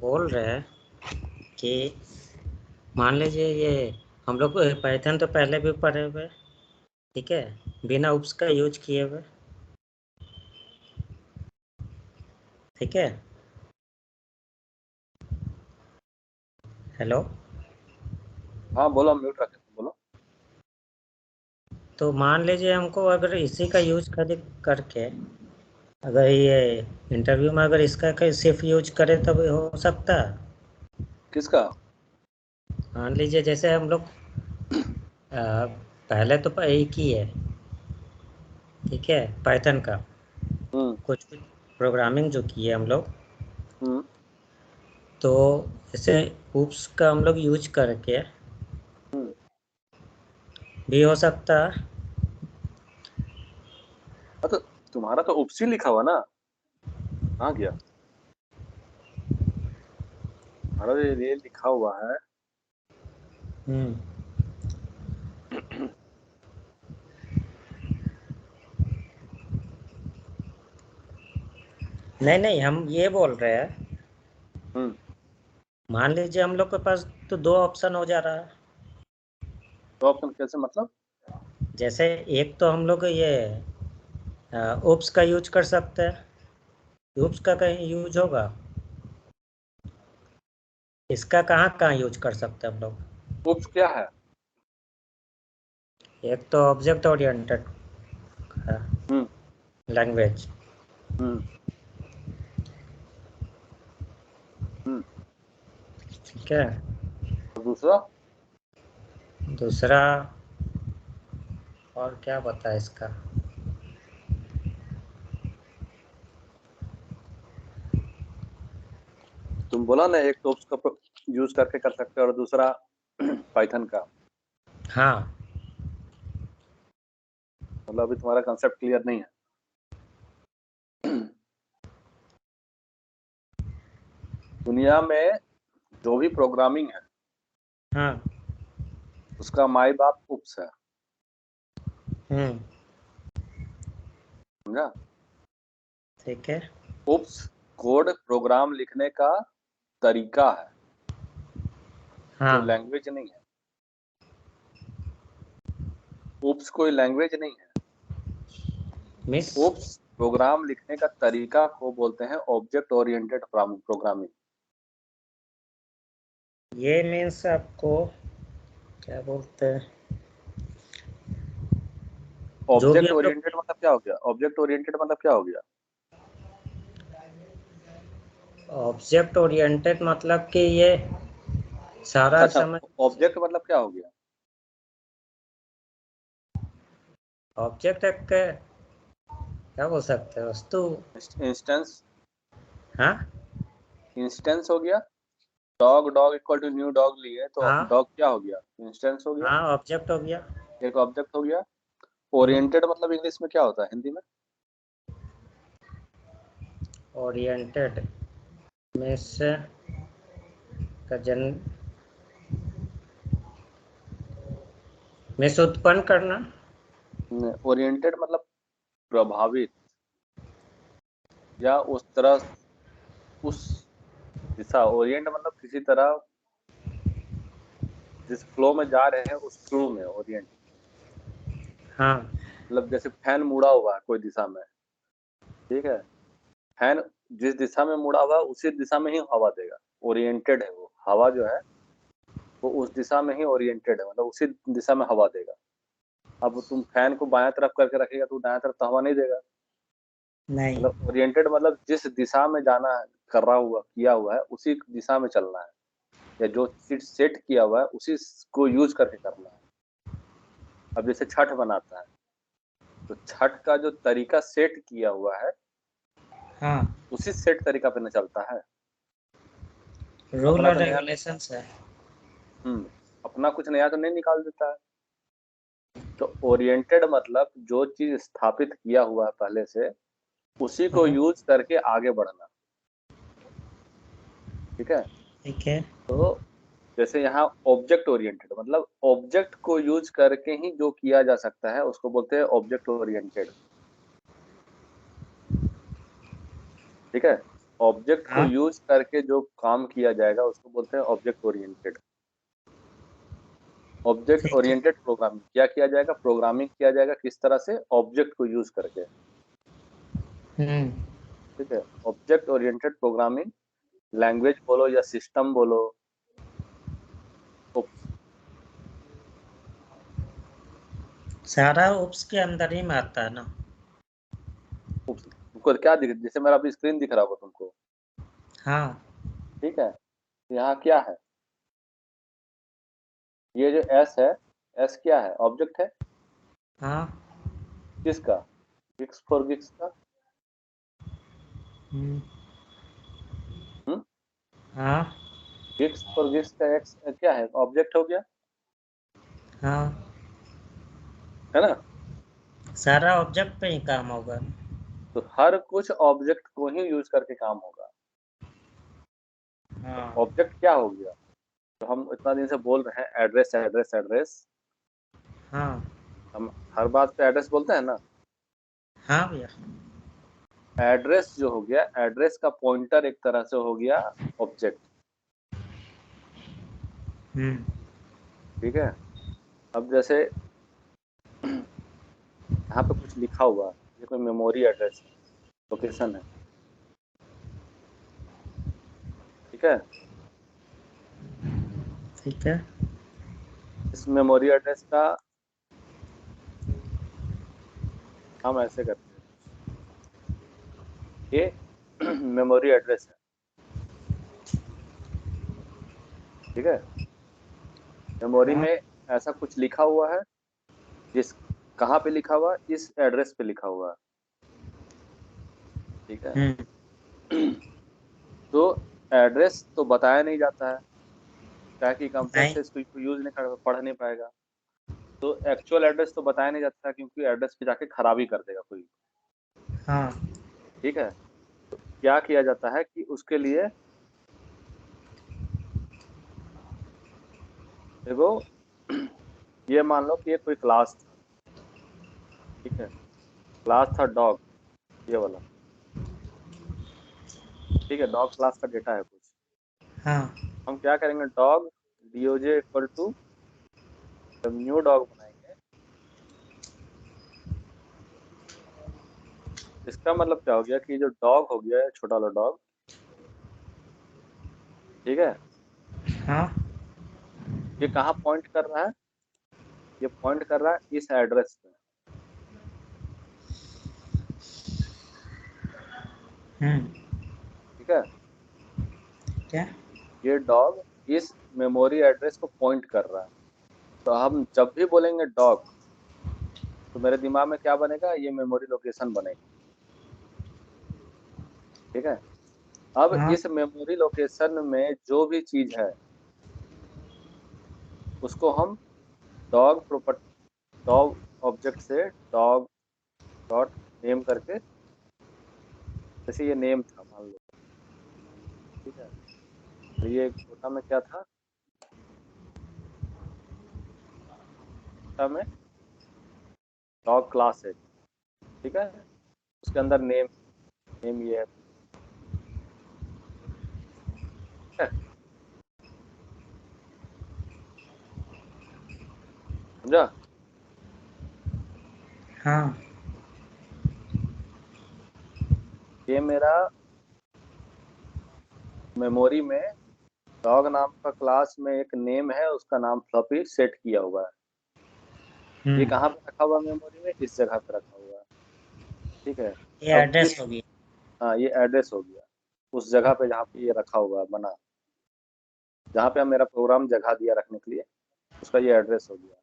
बोल रहे हैं कि मान लीजिए ये हम लोग पाइथन तो पहले भी पढ़े हुए, ठीक है, बिना उप्स का यूज किए हुए, ठीक है। हेलो। हाँ बोलो, म्यूट रखे थे, बोलो। तो मान लीजिए हमको अगर इसी का यूज करके, अगर ये इंटरव्यू में अगर इसका सिर्फ यूज करें तब हो सकता है। किसका? मान लीजिए जैसे हम लोग पहले तो एक ही है, ठीक है, पाइथन का, कुछ प्रोग्रामिंग जो की है हम लोग, तो जैसे oops का हम लोग यूज करके भी हो सकता है। तो तुम्हारा तो उपसी लिखा हुआ ना, कहाँ गया तुम्हारा? ये लिखा हुआ है। नहीं नहीं, हम ये बोल रहे हैं, हम्म मान लीजिए हम लोग के पास तो दो ऑप्शन हो जा रहा है। तो ऑप्शन कैसे मतलब? जैसे एक तो हम लोग ये oops का यूज कर सकते हैं, oops का कहीं यूज होगा, इसका कहाँ कहाँ यूज कर सकते हैं हम लोग? उप्स क्या है? एक तो ऑब्जेक्ट ओरिएंटेड हम्म लैंग्वेज, हम्म हम्म ठीक है। और दूसरा? दूसरा और क्या बताए इसका? तुम बोला ना, एक तो उप्स का यूज करके कर सकते हो और दूसरा पाइथन का। हाँ। मतलब अभी तुम्हारा कंसेप्ट क्लियर नहीं है। दुनिया में जो भी प्रोग्रामिंग है हाँ। उसका माई बाप उप्स है, हम्म। समझा? ठीक है। उप्स कोड प्रोग्राम लिखने का तरीका है, कोई हाँ। लैंग्वेज नहीं है। उप्स कोई लैंग्वेज नहीं है। मिस, उप्स प्रोग्राम लिखने का तरीका को बोलते हैं ऑब्जेक्ट ओरिएंटेड प्रोग्रामिंग। ये मीन्स आपको क्या बोलते हैं, जो भी ऑब्जेक्ट हम लोग ओरिएंटेड मतलब क्या हो गया? ऑब्जेक्ट ओरिएंटेड मतलब क्या हो गया? ऑब्जेक्ट ओरिएंटेड मतलब कि ये सारा अच्छा, समझ, ऑब्जेक्ट मतलब क्या हो गया? ऑब्जेक्ट एक क्या बोल सकते हैं, वस्तु। इंस्टेंस। हाँ। इंस्टेंस हो गया। Dog dog equal to new dog लिए तो हाँ। डॉग क्या हो गया? इंस्टेंस हो गया, हाँ, ऑब्जेक्ट हो गया। एक ऑब्जेक्ट हो गया। हम्म। ओरिएंटेड मतलब इंग्लिश में क्या होता है, हिंदी में? ओरिएंटेड में से का जन में से उत्पन्न करना। ओरिएंटेड मतलब प्रभावित, या उस तरह, उस दिशा। ओरिएंट मतलब किसी तरह जिस फ्लो में जा रहे हैं उस फ्लो में ओरिएंट। हाँ। मतलब जैसे फैन मुड़ा हुआ है कोई दिशा में, ठीक है? फैन जिस दिशा में मुड़ा हुआ है उसी दिशा में ही हवा देगा। ओरिएंटेड है वो, हवा जो है वो उस दिशा में ही ओरिएंटेड है, मतलब उसी दिशा में हवा देगा। अब तुम फैन को बाएं तरफ करके रखेगा तो दाएं तरफ तो हवा नहीं देगा। नहीं। मतलब ओरिएंटेड मतलब जिस दिशा में जाना है, कर रहा हुआ किया हुआ है उसी दिशा में चलना है, या जो चीज सेट किया हुआ है उसी को यूज करके करना है। अब जैसे छठ बनाता है तो छठ का जो तरीका सेट किया हुआ है हाँ, उसी सेट तरीका पे न चलता है। रूल अपना और तो नया, रेगुलेशंस है। अपना कुछ नया तो नहीं निकाल देता है। तो ओरिएंटेड मतलब जो चीज स्थापित किया हुआ है पहले से उसी को हाँ। यूज करके आगे बढ़ना, ठीक है? ठीक है। तो जैसे यहाँ ऑब्जेक्ट ओरिएंटेड मतलब ऑब्जेक्ट को यूज करके ही जो किया जा सकता है उसको बोलते हैं ऑब्जेक्ट ओरिएंटेड, ठीक है? ऑब्जेक्ट को हाँ। यूज करके जो काम किया जाएगा उसको बोलते हैं ऑब्जेक्ट ओरिएंटेड। ऑब्जेक्ट ठीक है। ओरिएंटेड प्रोग्रामिंग क्या किया जाएगा? प्रोग्रामिंग किया जाएगा किस तरह से? ऑब्जेक्ट को यूज करके, हम्म। ठीक है? ऑब्जेक्ट ओरिएंटेड प्रोग्रामिंग लैंग्वेज बोलो या सिस्टम बोलो, तो सारा oops के अंदर ही में आता है ना। तुमको क्या दिख, जैसे मेरा अभी स्क्रीन दिख रहा होगा तुमको, हाँ। ठीक है? यहाँ क्या है? ये जो एस है, एस क्या है? ऑब्जेक्ट है। हाँ। किसका? गिक्स फॉर गिक्स का। हम्म, हम्म। हाँ गिग्स और गिग्स का एक्स क्या है, ऑब्जेक्ट हो गया, हाँ, है ना। सारा ऑब्जेक्ट पे ही काम होगा। तो हर कुछ ऑब्जेक्ट को ही यूज करके काम होगा। हाँ ऑब्जेक्ट क्या हो गया, तो हम इतना दिन से बोल रहे हैं एड्रेस एड्रेस एड्रेस, हाँ हम हर बात पे एड्रेस बोलते हैं ना। हाँ भैया। एड्रेस जो हो गया, एड्रेस का पॉइंटर एक तरह से हो गया ऑब्जेक्ट। हम्म, ठीक है। अब जैसे यहाँ पे कुछ लिखा हुआ है, ये कोई मेमोरी एड्रेस है, लोकेशन है। ठीक है। ठीक है। इस मेमोरी एड्रेस का हम ऐसे करते हैं, ये मेमोरी एड्रेस है। ठीक है। मेमोरी हाँ में ऐसा कुछ लिखा हुआ है, जिस कहाँ पे लिखा हुआ है, इस एड्रेस पे लिखा हुआ है। ठीक है। हम्म, तो एड्रेस तो बताया नहीं जाता है, क्या कि कंप्यूटर नहीं से इसको यूज नहीं कर, पढ़ नहीं पाएगा। तो एक्चुअल एड्रेस तो बताया नहीं जाता, क्योंकि एड्रेस पे जाके खराबी कर देगा कोई। हाँ ठीक है। क्या किया जाता है कि उसके लिए देखो, ये मान लो कि ये कोई क्लास था। ठीक है। क्लास था डॉग, ये वाला। ठीक है, डॉग क्लास का डेटा है कुछ। हाँ हम क्या करेंगे, डॉग डीओजे इक्वल टू, जब न्यू डॉग बनाएंगे, इसका मतलब क्या हो गया कि जो डॉग हो गया है, छोटा वाला डॉग। ठीक है। हाँ। ये कहाँ पॉइंट कर रहा है, ये पॉइंट कर रहा है इस एड्रेस पे। हम्म। ठीक है। क्या? ये डॉग इस मेमोरी एड्रेस को पॉइंट कर रहा है। तो हम जब भी बोलेंगे डॉग, तो मेरे दिमाग में क्या बनेगा, ये मेमोरी लोकेशन बनेगा। ठीक है। अब हाँ इस मेमोरी लोकेशन में जो भी चीज है, उसको हम डॉग प्रॉपर्टी, डॉग ऑब्जेक्ट से डॉग डॉट नेम करके, जैसे ये नेम था मान लो। ठीक है। और ये कोटा में क्या था, कोटा में डॉग क्लास है। ठीक है। उसके अंदर नेम, नेम ये है। ठीक है। समझा। हाँ। ये मेरा मेमोरी में डॉग नाम का क्लास में एक नेम है, उसका नाम फ्लॉपी सेट किया हुआ है। ये हम्म। कहाँ पे रखा हुआ है मेमोरी में, इस जगह पे रखा हुआ है। ठीक है। ये अब एड्रेस इस, हो गया। हाँ ये एड्रेस हो गया उस जगह पे जहाँ पे ये रखा हुआ है, बना, जहाँ पे हम मेरा प्रोग्राम जगह दिया रखने के लिए, उसका ये एड्रेस हो गया।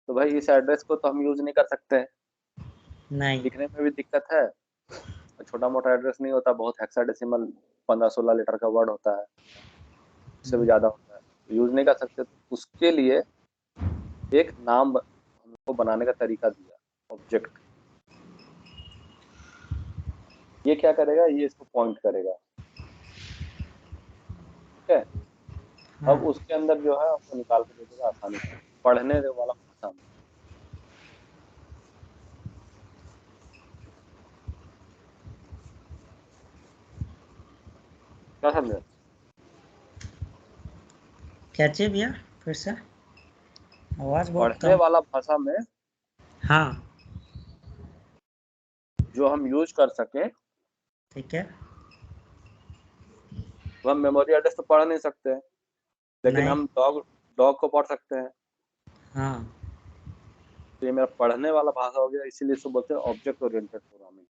तो भाई इस एड्रेस को तो हम यूज नहीं कर सकते हैं, नहीं। लिखने में भी दिक्कत है। छोटा मोटा एड्रेस नहीं होता, बहुत हेक्साडेसिमल 15-16 लेटर का वर्ड होता है, उससे भी हम्म, ज्यादा होता है, तो यूज नहीं कर सकते। तो उसके लिए एक नाम हमको बनाने का तरीका दिया, ऑब्जेक्ट। ये क्या करेगा, ये इसको पॉइंट करेगा। ठीक है। अब हाँ। उसके अंदर जो है हमको निकाल के दे देगा आसानी से, पढ़ने वाला भाषा में। क्या समझे, क्या चाहिए भैया? फिर से आवाज बहुत पढ़ने कम। वाला भाषा में हाँ। जो हम यूज कर सके। ठीक है। तो हम मेमोरी एड्रेस तो पढ़ नहीं सकते हैं, लेकिन नहीं। हम डॉग डॉग को पढ़ सकते हैं। हाँ। तो ये मेरा पढ़ने वाला भाषा हो गया, इसीलिए इसको बोलते हैं ऑब्जेक्ट ओरिएंटेड प्रोग्रामिंग।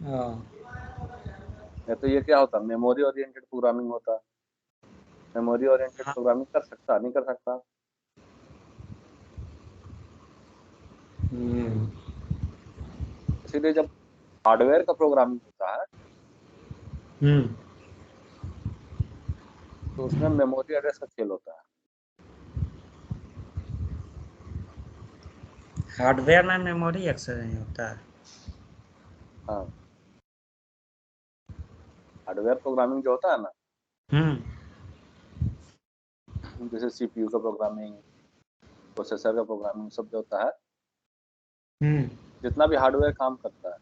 हाँ। नहीं तो ये क्या होता, मेमोरी ओरिएंटेड प्रोग्रामिंग होता। मेमोरी ओरिएंटेड हाँ। प्रोग्रामिंग कर सकता, नहीं कर सकता। हम्म। इसीलिए जब हार्डवेयर का प्रोग्रामिंग होता है तो उसमें मेमोरी एड्रेस का खेल होता है। हार्डवेयर में मेमोरी एक्सेस नहीं होता है। हाँ, हार्डवेयर प्रोग्रामिंग जो होता है ना, जैसे सीपीयू का प्रोग्रामिंग, प्रोसेसर का प्रोग्रामिंग, सब जो होता है, जितना भी हार्डवेयर काम करता है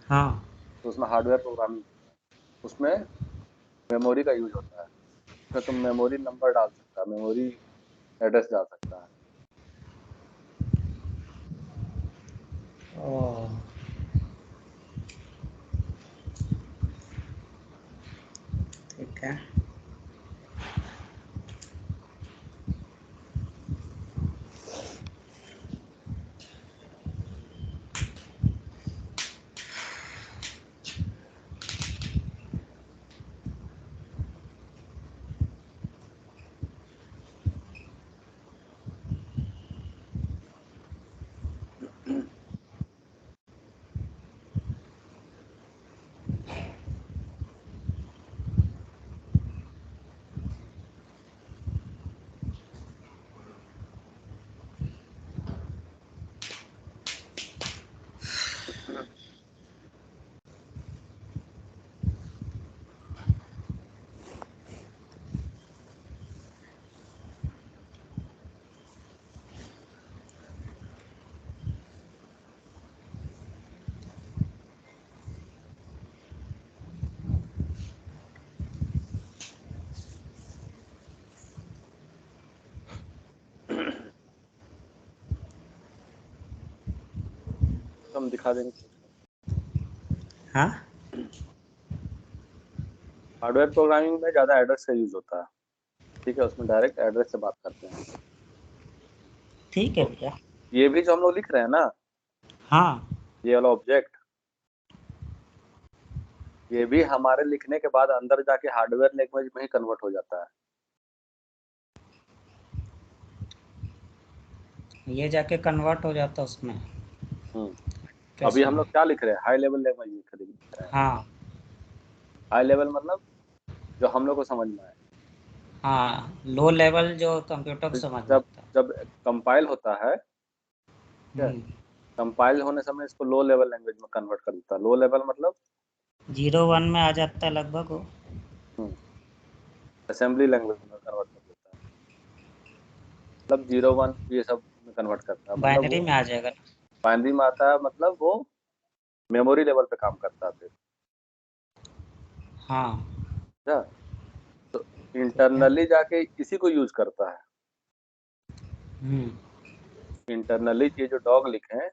हाँ। तो उसमें हार्डवेयर प्रोग्रामिंग, उसमें मेमोरी का यूज होता है। उसमें तुम मेमोरी नंबर डाल सकता है, मेमोरी एड्रेस डाल सकता है। ओ, ठीक है। हम दिखा देंगे। हाँ, हार्डवेयर प्रोग्रामिंग में ज़्यादा एड्रेस का यूज होता है, ठीक है, उसमें डायरेक्ट एड्रेस से बात करते हैं। ठीक है तो भैया। ये भी जो हम लोग लिख रहे हैं ना, हाँ, ये वाला ऑब्जेक्ट, ये भी हमारे लिखने के बाद अंदर जाके हार्डवेयर लैंग्वेज में ही कन्वर्ट हो जाता है। ये जाके कन्वर्ट हो जाता उसमें। अभी कैसे? हम लोग क्या लिख रहे हैं, हाई लेवल लैंग्वेज लिख रहे हैं। हाँ हाई लेवल मतलब जो हम लोग को समझ में आए। हाँ, लो लेवल जो कंप्यूटर को समझ में जब आता है। जब कंपाइल होता है, ठीक है, हम्म, कंपाइल होने समय इसको लो लेवल लैंग्वेज में कन्वर्ट कर देता है। लो लेवल मतलब 0-1 में आ जाता है लगभग वो। असेंबली लैंग्वेज में कन्वर्ट कर देता है, मतलब 0 1 ये सब में कन्वर्ट करता है, मतलब बाइनरी वो में आ जाएगा ना। बाइनरी में आता है, मतलब वो मेमोरी लेवल पे काम करता है फिर। हाँ, अच्छा, तो ठीक है। इंटरनली जाके इसी को यूज करता है। हम्म, इंटरनली ये जो डॉग लिखे हैं,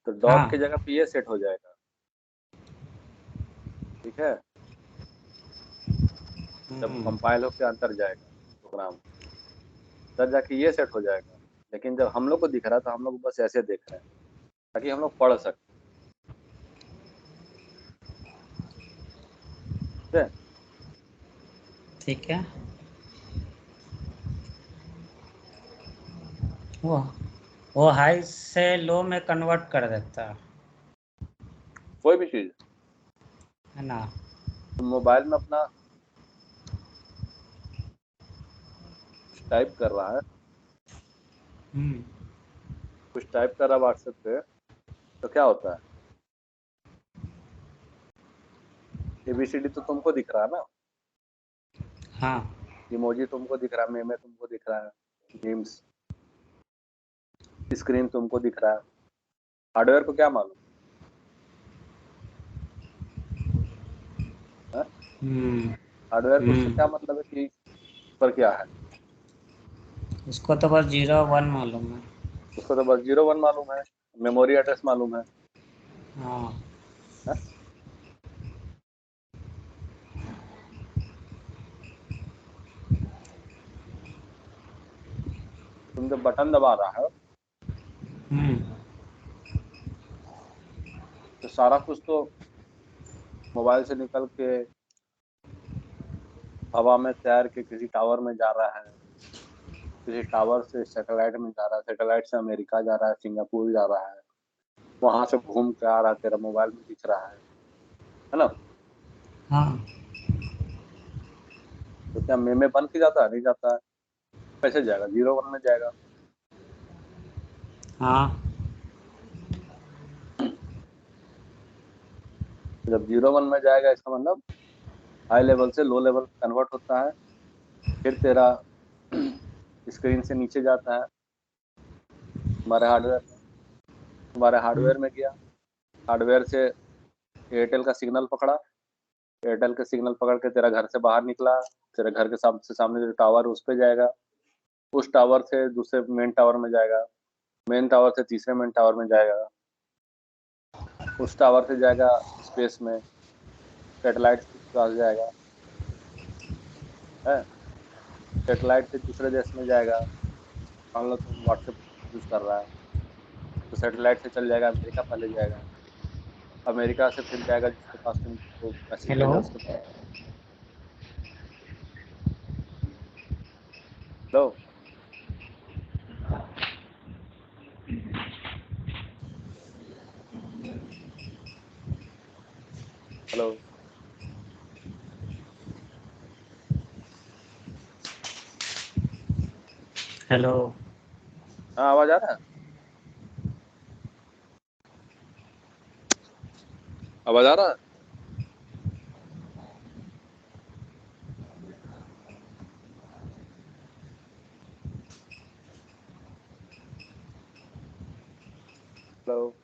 तो डॉग की हाँ। जगह पे ये सेट हो जाएगा, ठीक है। जब हम्म, कंपाइल होकर अंदर जाएगा प्रोग्राम, अंदर जाके ये सेट हो जाएगा। लेकिन जब हम लोग को दिख रहा है तो हम लोग बस ऐसे देख रहे हैं ताकि हम लोग पढ़ सकते हैं। ठीक है। वो वो हाई से लो में कन्वर्ट कर देता है कोई भी चीज है ना। तो मोबाइल में अपना टाइप कर रहा है, हम्म, कुछ टाइप कर रहा है व्हाट्सएप पे, तो क्या होता है, एबीसीडी तो तुमको दिख रहा है ना, हाँ। इमोजी तुमको दिख रहा है, मेमे तुमको दिख रहा है, मीम्स, स्क्रीन तुमको दिख रहा है। हार्डवेयर को क्या मालूम है? हम्म, हार्डवेयर को उससे क्या हम्म। मतलब है कि पर क्या है, उसको तो बस 0-1 मालूम है। उसको तो बस 0 1 मालूम है, मेमोरी एड्रेस मालूम हाँ। है? तुम जब बटन दबा रहा है हम्म, तो सारा कुछ तो मोबाइल से निकल के हवा में तैर के किसी टावर में जा रहा है, किसी टावर से सैटेलाइट में जा रहा है, सैटेलाइट से अमेरिका जा रहा है, सिंगापुर जा रहा है, वहां से घूम के आ रहा है, तेरा मोबाइल में दिख रहा है ना? हाँ तो क्या में बन के जाता है? नहीं जाता है। कैसे जाएगा? 0 1 में जाएगा। हाँ। जब 0 1 में जाएगा इसका मतलब हाई लेवल से लो लेवल कन्वर्ट होता है, फिर तेरा स्क्रीन से नीचे जाता है तुम्हारे हार्डवेयर में। तुम्हारे हार्डवेयर में गया, हार्डवेयर से एयरटेल का सिग्नल पकड़ा, एयरटेल का सिग्नल पकड़ के तेरा घर से बाहर निकला, तेरे घर के सामने जो टावर है उस पे जाएगा, उस टावर से दूसरे मेन टावर में जाएगा, मेन टावर से तीसरे मेन टावर में जाएगा, उस टावर से जाएगा स्पेस में, सैटेलाइट के पास जाएगा है, सैटेलाइट से दूसरे देश में जाएगा। मान लो तुम व्हाट्सएप यूज कर रहा है, तो सैटेलाइट से चल जाएगा अमेरिका, पहले जाएगा अमेरिका से, फिर जाएगा जिसके पास तुम वो मैसेज हेलो। भेजा उसके पास। हेलो। हेलो। हेलो। हाँ, आवाज आ रहा है? आवाज आ रहा है? हेलो।